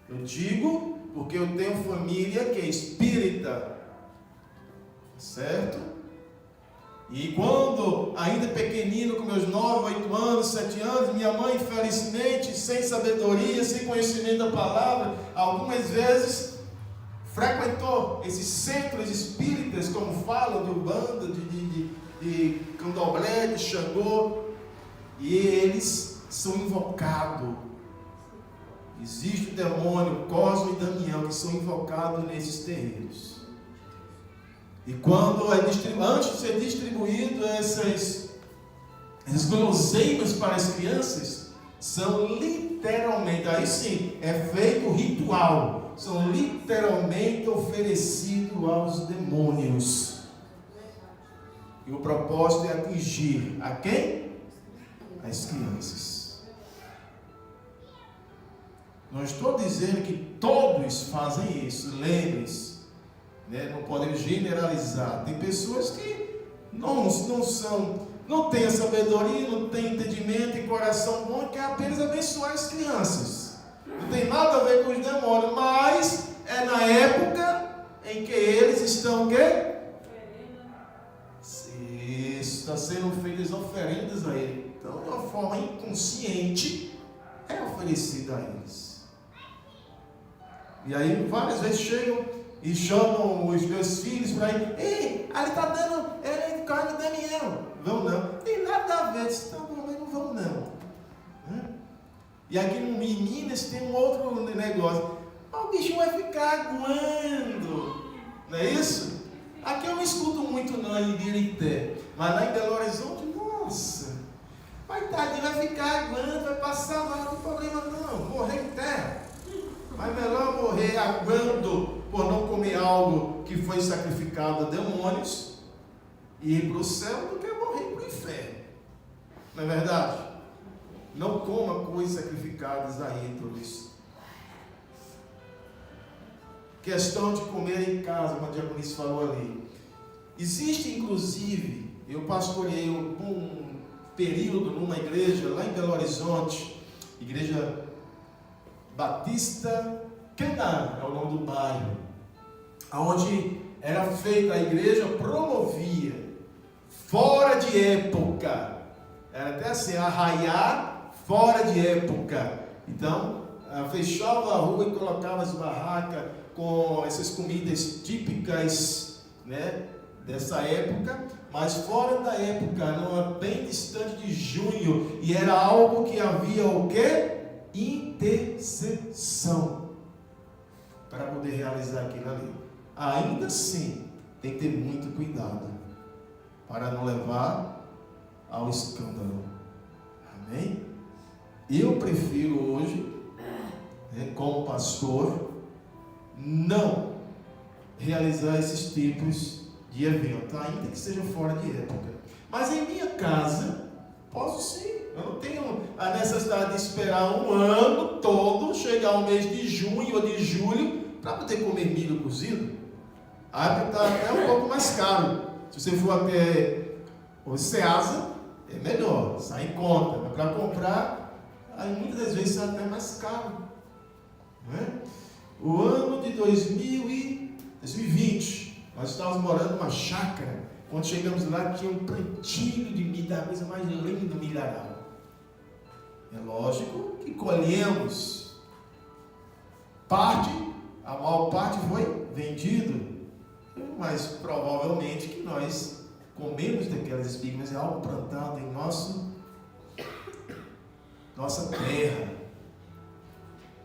Speaker 1: Eu digo porque eu tenho família que é espírita, certo? E quando ainda pequenino, com meus 9, 8 anos, 7 anos, minha mãe, infelizmente, sem sabedoria, sem conhecimento da palavra, algumas vezes frequentou esses centros espíritas, como falam, de Umbanda, de Candomblé, de Xangô, e eles são invocados. Existe o demônio Cosmo e Daniel que são invocados nesses terreiros. E quando antes de ser distribuído essas guloseimas para as crianças, são literalmente, aí sim, é feito ritual, são literalmente oferecidos aos demônios. E o propósito é atingir a quem? As crianças. Não estou dizendo que todos fazem isso, lembre-se, né? Não podemos generalizar. Tem pessoas que não têm sabedoria, não têm entendimento e coração bom, que é apenas abençoar as crianças. Não tem nada a ver com os demônios, mas é na época em que eles estão o quê? Está sendo feitas oferendas a ele. Então, de uma forma inconsciente, é oferecida a eles. E aí, várias vezes chegam e chamam os meus filhos para ir. Ei, ali está dando carne de Daniel. Vão não. Tem nada a ver. Tá bom, mas não vão não. E aqui em Minas tem um outro negócio. O bicho vai ficar aguando. Não é isso? Aqui eu não escuto muito não em Ibirité. Mas lá em Belo Horizonte, nossa. Tadinho, vai ficar aguando, vai passar mal, não tem problema não. Morrer em terra. Mas melhor morrer aguando por não comer algo que foi sacrificado a demônios e ir para o céu do que morrer para o inferno. Não é verdade? Não coma coisas sacrificadas a ídolos. Questão de comer em casa, como a diaconisa falou ali. Existe inclusive, eu pastoreei um período numa igreja lá em Belo Horizonte, igreja Batista Canaã, é o nome do bairro, onde era feita, a igreja promovia, fora de época, era até assim, arraiar fora de época. Então, fechava a rua e colocava as barracas com essas comidas típicas, né, dessa época, mas fora da época, não é bem distante de junho, e era algo que havia o quê? Intercessão para poder realizar aquilo ali. Ainda assim, tem que ter muito cuidado para não levar ao escândalo. Amém? Eu prefiro hoje, como pastor, não realizar esses tipos de evento, ainda que seja fora de época. Mas em minha casa, posso sim. Eu não tenho a necessidade de esperar um ano todo, chegar ao mês de junho ou de julho, para poder comer milho cozido. A época está até um pouco mais caro. Se você for até o Ceasa, é melhor, sai em conta. Mas para comprar, aí muitas das vezes sai até mais caro. Não é? O ano de 2020, nós estávamos morando numa chácara. Quando chegamos lá, tinha um plantilho de milho, da coisa mais linda do milharal. É lógico que colhemos parte, a maior parte foi vendido, mas provavelmente que nós comemos daquelas espigas, é algo plantado em nossa terra.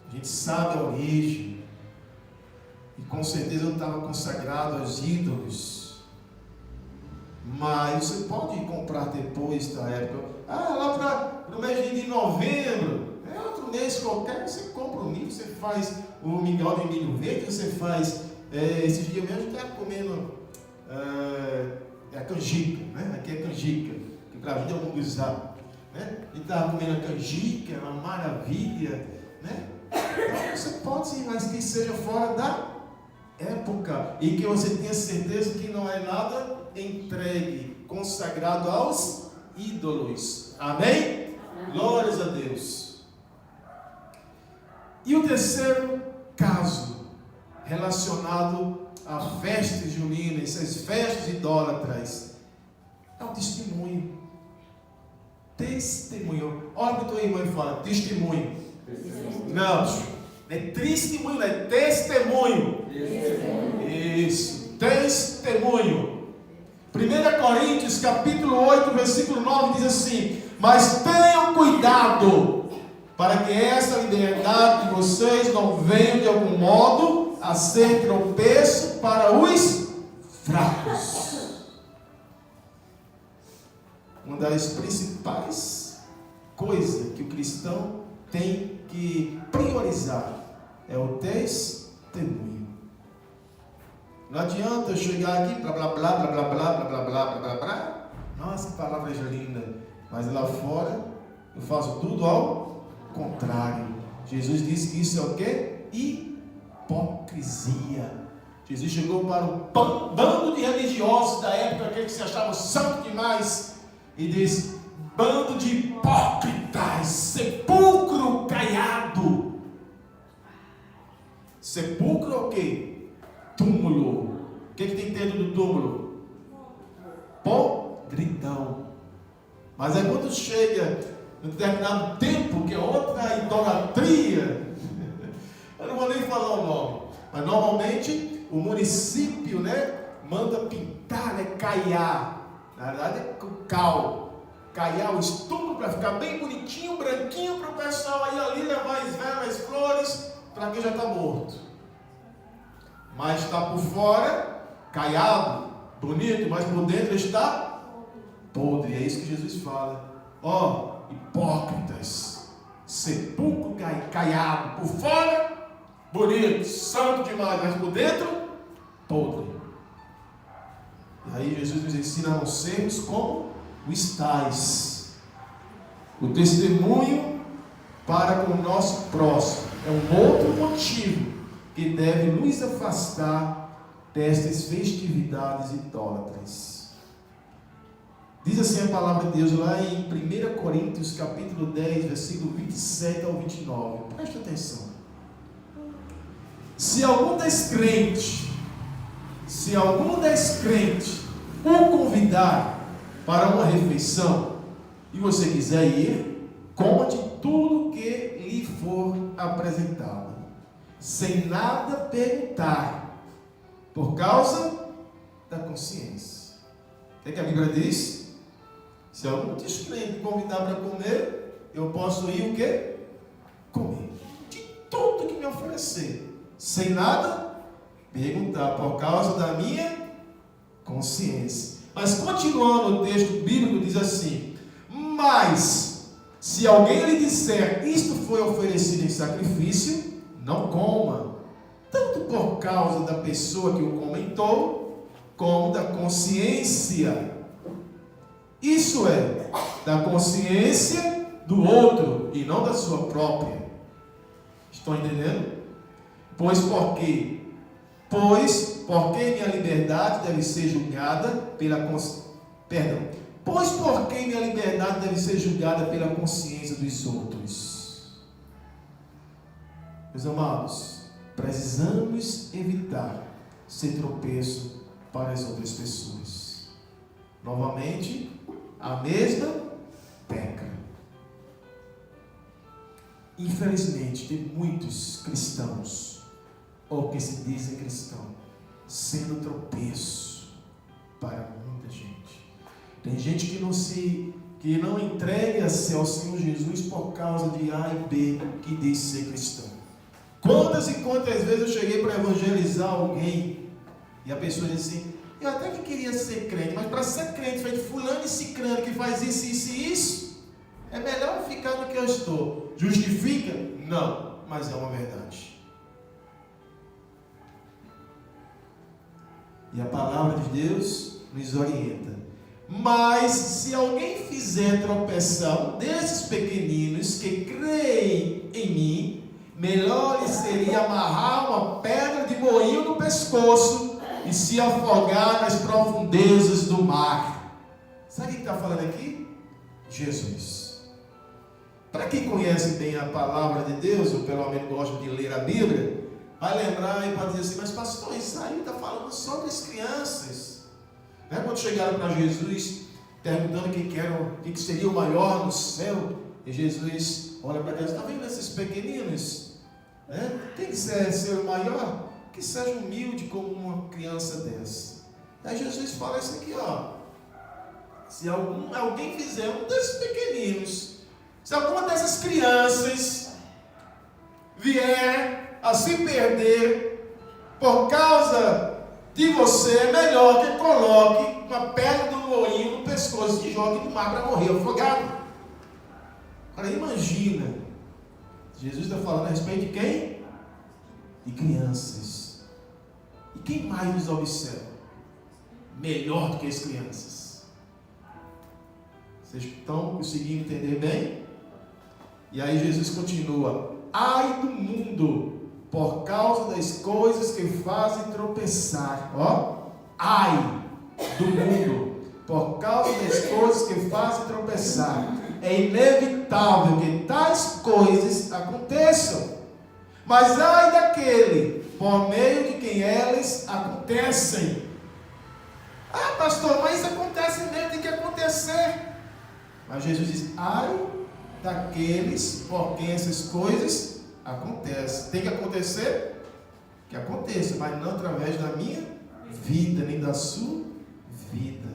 Speaker 1: A gente sabe a origem, e com certeza não estava consagrado aos ídolos, mas você pode comprar depois da época. Lá para o mês de novembro, é outro mês qualquer, você compra o milho, você faz o mingau de milho verde, você faz, esses dias mesmo a gente está comendo a canjica, né? Aqui é canjica, que para a gente é um munguzá, né? A gente estava comendo a canjica, é uma maravilha, né? Então você pode sim, mas que seja fora da época, e que você tenha certeza que não é nada entregue, consagrado aos ídolos. Amém? Glórias a Deus. E o terceiro caso relacionado a festas juninas, essas festas idólatras, é o testemunho. Testemunho. Olha para o teu irmão e fala: testemunho. Não é testemunho, é testemunho. Coríntios, capítulo 8, versículo 9, diz assim: mas tenham cuidado, para que essa liberdade de vocês não venha de algum modo a ser tropeço para os fracos. Uma das principais coisas que o cristão tem que priorizar é o testemunho. Não adianta eu chegar aqui, blá blá blá blá blá blá blá blá blá blá blá. Nossa, que palavra linda. Mas lá fora eu faço tudo ao contrário. Jesus disse que isso é o quê? Hipocrisia. Jesus chegou para um bando de religiosos da época, aqueles que se achavam santos demais, e disse: bando de hipócritas, sepulcro caiado. Sepulcro é o quê? Túmulo. O que tem dentro do túmulo? Podridão. Mas é quando chega um determinado tempo, que é outra idolatria, eu não vou nem falar o nome, mas normalmente o município, manda pintar, caiar. Na verdade é cal. Caiar o estúmulo para ficar bem bonitinho, branquinho, para o pessoal aí ali levar as velas, as flores, para quem já está morto. Mas está por fora, caiado, bonito, mas por dentro está podre. É isso que Jesus fala. Hipócritas, sepulcro caiado, por fora, bonito, santo demais, mas por dentro, podre. E aí Jesus nos ensina a não sermos como os tais. O testemunho para com o nosso próximo é um outro motivo que deve nos afastar destas festividades idólatras. Diz assim a palavra de Deus lá em 1 Coríntios capítulo 10, versículo 27 ao 29. Presta atenção. Se algum descrente o convidar para uma refeição e você quiser ir, coma de tudo que lhe for apresentado, sem nada perguntar, por causa da consciência. O que a Bíblia diz? Se algum descrente convidar para comer, eu posso ir o quê? Comer de tudo que me oferecer, sem nada perguntar, por causa da minha consciência. Mas continuando o texto bíblico, diz assim: mas se alguém lhe disser, isto foi oferecido em sacrifício, não coma, tanto por causa da pessoa que o comentou, como da consciência. Isso é, da consciência do outro e não da sua própria. Estão entendendo? Pois porque minha liberdade deve ser julgada pela consciência dos outros. Meus amados, precisamos evitar ser tropeço para as outras pessoas. Novamente, a mesma tecla. Infelizmente, tem muitos cristãos, ou que se dizem cristãos, sendo tropeço para muita gente. Tem gente que não entrega-se ao Senhor Jesus por causa de A e B que diz ser cristão. Quantas e quantas vezes eu cheguei para evangelizar alguém e a pessoa disse assim: eu até que queria ser crente, mas para ser crente feito fulano e cicrano que faz isso, isso e isso, é melhor ficar no que eu estou. Justifica? Não, mas é uma verdade. E a palavra de Deus nos orienta. Mas se alguém fizer tropeçar desses pequeninos que creem em mim, melhor lhe seria amarrar uma pedra de moinho no pescoço e se afogar nas profundezas do mar. Sabe quem está falando aqui? Jesus. Para quem conhece bem a palavra de Deus, ou pelo menos gosta de ler a Bíblia, vai lembrar e pode dizer assim: mas pastor, isso aí está falando sobre as crianças. Quando chegaram para Jesus perguntando quem que seria o maior no céu, e Jesus olha para Deus: está vendo esses pequeninos? Tem que ser o maior, que seja humilde como uma criança dessa. Aí Jesus fala isso aqui, Se alguém fizer um desses pequeninos, se alguma dessas crianças vier a se perder por causa de você, é melhor que coloque uma pedra do moinho no pescoço e jogue no mar para morrer afogado. Agora imagina, Jesus está falando a respeito de quem? De crianças. E quem mais nos observa? Melhor do que as crianças. Vocês estão conseguindo entender bem? E aí Jesus continua: ai do mundo, por causa das coisas que fazem tropeçar. Ó, ai do mundo, por causa das coisas que fazem tropeçar. É inevitável que tais coisas aconteçam. Mas ai daquele por meio de quem elas acontecem. Ah, pastor, mas isso acontece mesmo, tem que acontecer. Mas Jesus diz: ai daqueles por quem essas coisas acontecem. Tem que acontecer? Que aconteça, mas não através da minha vida, nem da sua vida.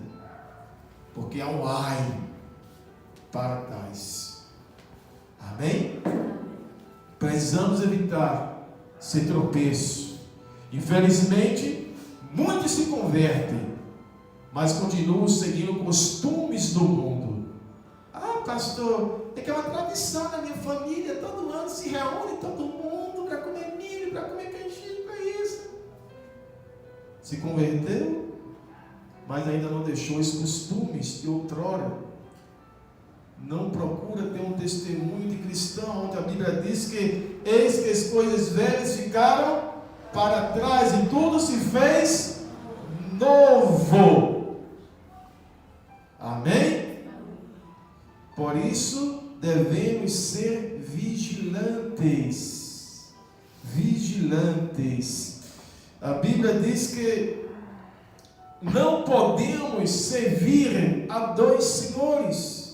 Speaker 1: Porque há um ai para tais. Amém? Precisamos evitar ser tropeço. Infelizmente, muitos se convertem, mas continuam seguindo costumes do mundo. Ah, pastor, é que é uma tradição na minha família, todo ano se reúne todo mundo para comer milho, para comer canjica, para isso. Se converteu, mas ainda não deixou os costumes de outrora. Não procura ter um testemunho de cristão, onde a Bíblia diz que eis que as coisas velhas ficaram para trás e tudo se fez novo. Amém? Por isso devemos ser vigilantes. Vigilantes. A Bíblia diz que não podemos servir a dois senhores.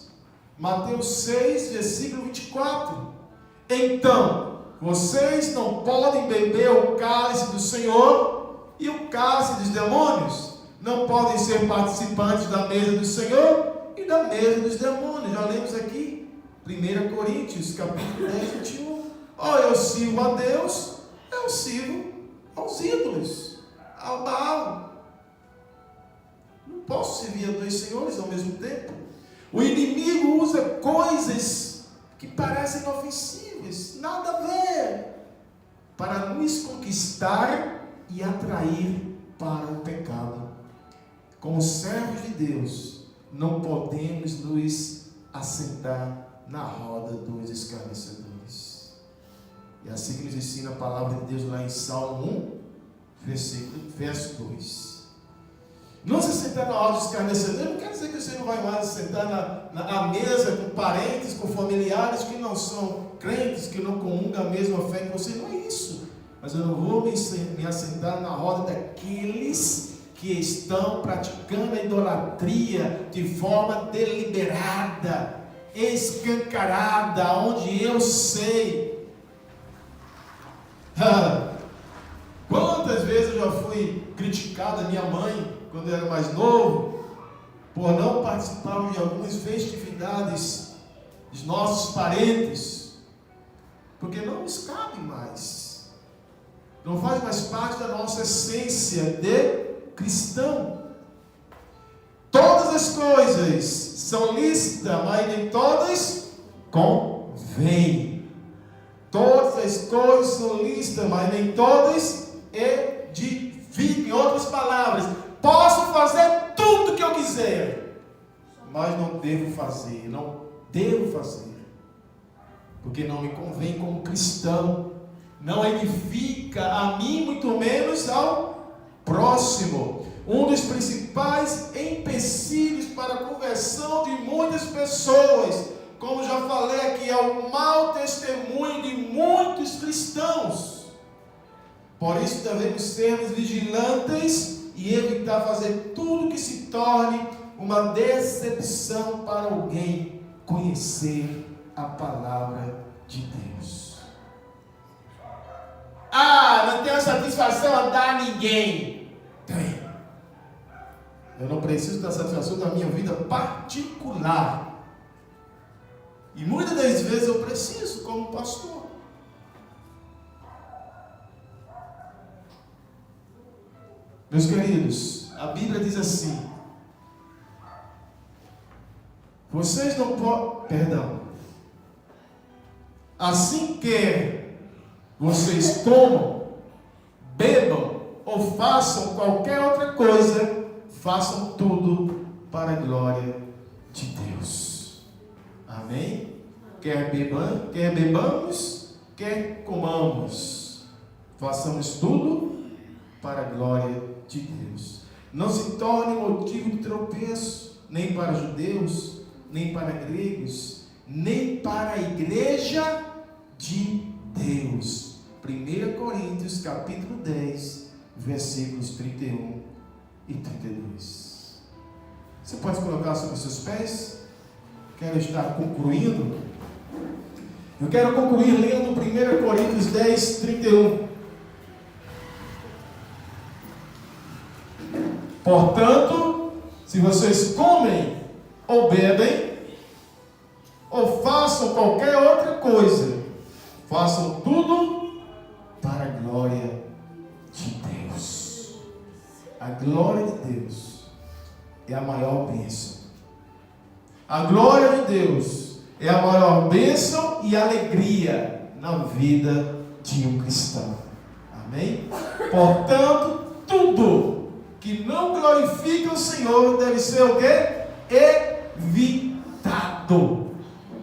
Speaker 1: Mateus 6, versículo 24. Então, vocês não podem beber o cálice do Senhor e o cálice dos demônios. Não podem ser participantes da mesa do Senhor e da mesa dos demônios. Já lemos aqui, 1 Coríntios, capítulo 10, 21. Ou eu sirvo a Deus, eu sirvo aos ídolos, ao Baal. Não posso servir a dois senhores ao mesmo tempo. O inimigo usa coisas que parecem inofensivas, nada a ver, para nos conquistar e atrair para o pecado. Como servos de Deus, não podemos nos assentar na roda dos escarnecedores. E assim que nos ensina a palavra de Deus lá em Salmo 1, verso 2. Não se sentar na roda dos escarnecedores não quer dizer que você não vai mais sentar na mesa com parentes, com familiares que não são crentes, que não comungam a mesma fé que você. Não é isso. Mas eu não vou me assentar na roda daqueles que estão praticando a idolatria de forma deliberada, escancarada, onde eu sei. Quantas vezes eu já fui criticado, a minha mãe, quando eu era mais novo, por não participar de algumas festividades dos nossos parentes, porque não nos cabe mais, não faz mais parte da nossa essência de cristão. Todas as coisas são lícitas, mas nem todas convêm. Todas as coisas são lícitas, mas nem todas edificam. Em outras palavras, posso fazer tudo o que eu quiser, mas não devo fazer, porque não me convém como cristão, não edifica a mim, muito menos ao próximo. Um dos principais empecilhos para a conversão de muitas pessoas, como já falei aqui, é o mau testemunho de muitos cristãos. Por isso devemos ser vigilantes e evitar fazer tudo que se torne uma decepção para alguém conhecer a palavra de Deus. Ah, não tenho satisfação a dar a ninguém. Tem. Eu não preciso da satisfação da minha vida particular. E muitas das vezes eu preciso, como pastor. Meus queridos, a Bíblia diz assim: vocês não podem, assim que vocês comam, bebam ou façam qualquer outra coisa, façam tudo para a glória de Deus. Amém? Quer bebamos, quer comamos, façamos tudo para a glória de Deus. Não se torne motivo de tropeço, nem para judeus, nem para gregos, nem para a igreja de Deus. 1 Coríntios capítulo 10, versículos 31 e 32. Você pode colocar sobre os seus pés? Quero estar concluindo. Eu quero concluir lendo 1 Coríntios 10, 31. Portanto, se vocês comem ou bebem, ou façam qualquer outra coisa, façam tudo para a glória de Deus. A glória de Deus é a maior bênção. A glória de Deus é a maior bênção e alegria na vida de um cristão. Amém? Portanto, tudo que não glorifica o Senhor deve ser o quê? Evitado.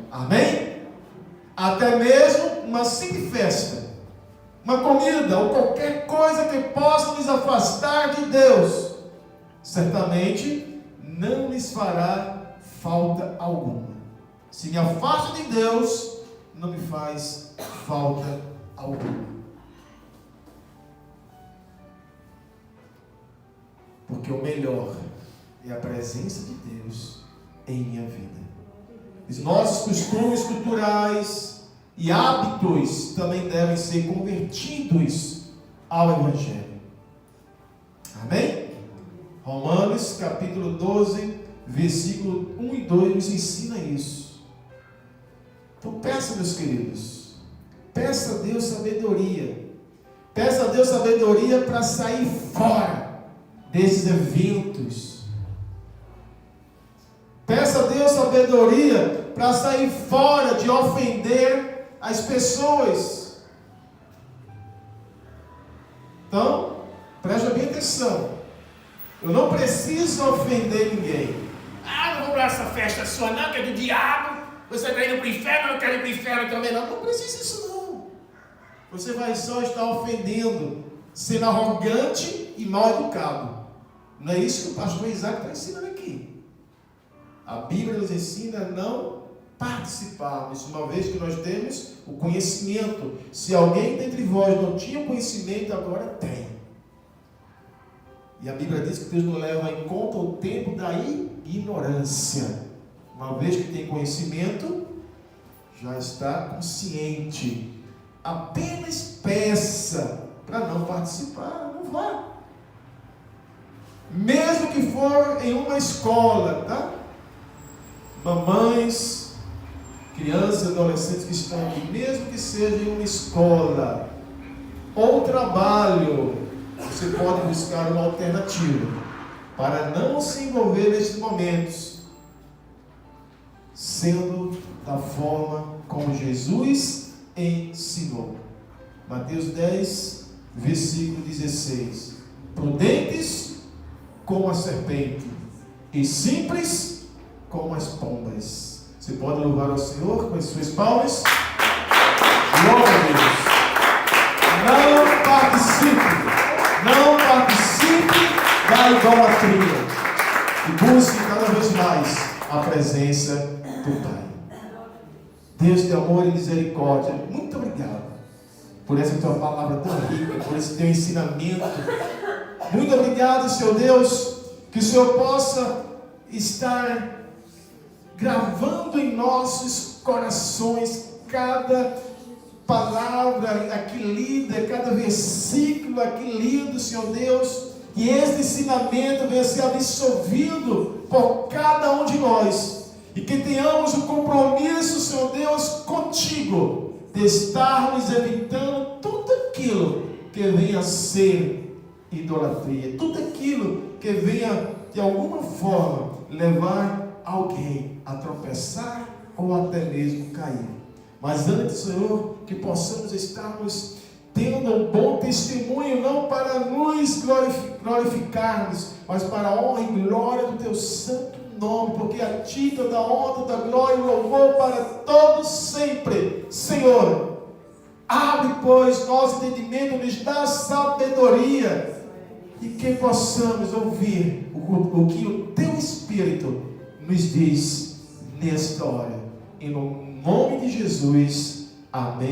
Speaker 1: Amém? Até mesmo uma simples festa, uma comida ou qualquer coisa que possa nos afastar de Deus, certamente não lhes fará falta alguma. Se me afasto de Deus, não me faz falta alguma. Porque o melhor é a presença de Deus em minha vida. Os nossos costumes culturais e hábitos também devem ser convertidos ao Evangelho. Amém? Romanos capítulo 12, versículo 1 e 2 nos ensina isso. Então peça, meus queridos, peça a Deus sabedoria. Peça a Deus sabedoria para sair fora desses eventos. Peça a Deus sabedoria para sair fora de ofender as pessoas. Então, preste bem atenção. Eu não preciso ofender ninguém.
Speaker 2: Não vou para essa festa sua não, que é do diabo. Você está indo para o inferno, eu não quero ir para o inferno também não.
Speaker 1: Não precisa disso não. Você vai só estar ofendendo, sendo arrogante e mal educado. Não é isso que o pastor Isaac está ensinando aqui. A Bíblia nos ensina a não participarmos, uma vez que nós temos o conhecimento. Se alguém dentre vós não tinha o conhecimento, agora tem. E a Bíblia diz que Deus não leva em conta o tempo da ignorância. Uma vez que tem conhecimento, já está consciente. Apenas peça para não participar, não vá. Mesmo que for em uma escola, tá? Mamães, crianças, adolescentes que estão aqui, mesmo que seja em uma escola ou trabalho, você pode buscar uma alternativa para não se envolver nesses momentos, sendo da forma como Jesus ensinou. Mateus 10, versículo 16. Prudentes como a serpente e simples como as pombas. Você pode louvar ao Senhor com as suas palmas. Glória a Deus. Não participe da idolatria. E busque cada vez mais a presença do Pai. Deus de amor e misericórdia, muito obrigado por essa tua palavra tão rica, por esse teu ensinamento. Muito obrigado, Senhor Deus, que o Senhor possa estar gravando em nossos corações cada palavra aqui lida, cada versículo aqui lido, Senhor Deus, que este ensinamento venha ser absorvido por cada um de nós, e que tenhamos o compromisso, Senhor Deus, contigo, de estarmos evitando tudo aquilo que venha a ser idolatria, tudo aquilo que venha de alguma forma levar alguém a tropeçar ou até mesmo cair. Mas antes, Senhor, que possamos estarmos tendo um bom testemunho, não para nos glorificarmos, mas para a honra e glória do Teu santo nome, porque a Ti toda a honra, toda a glória e louvor para todos sempre. Senhor, abre, pois, nosso entendimento, nos dá sabedoria, e que possamos ouvir o que o Teu Espírito nos diz nesta hora. Em nome de Jesus, amém.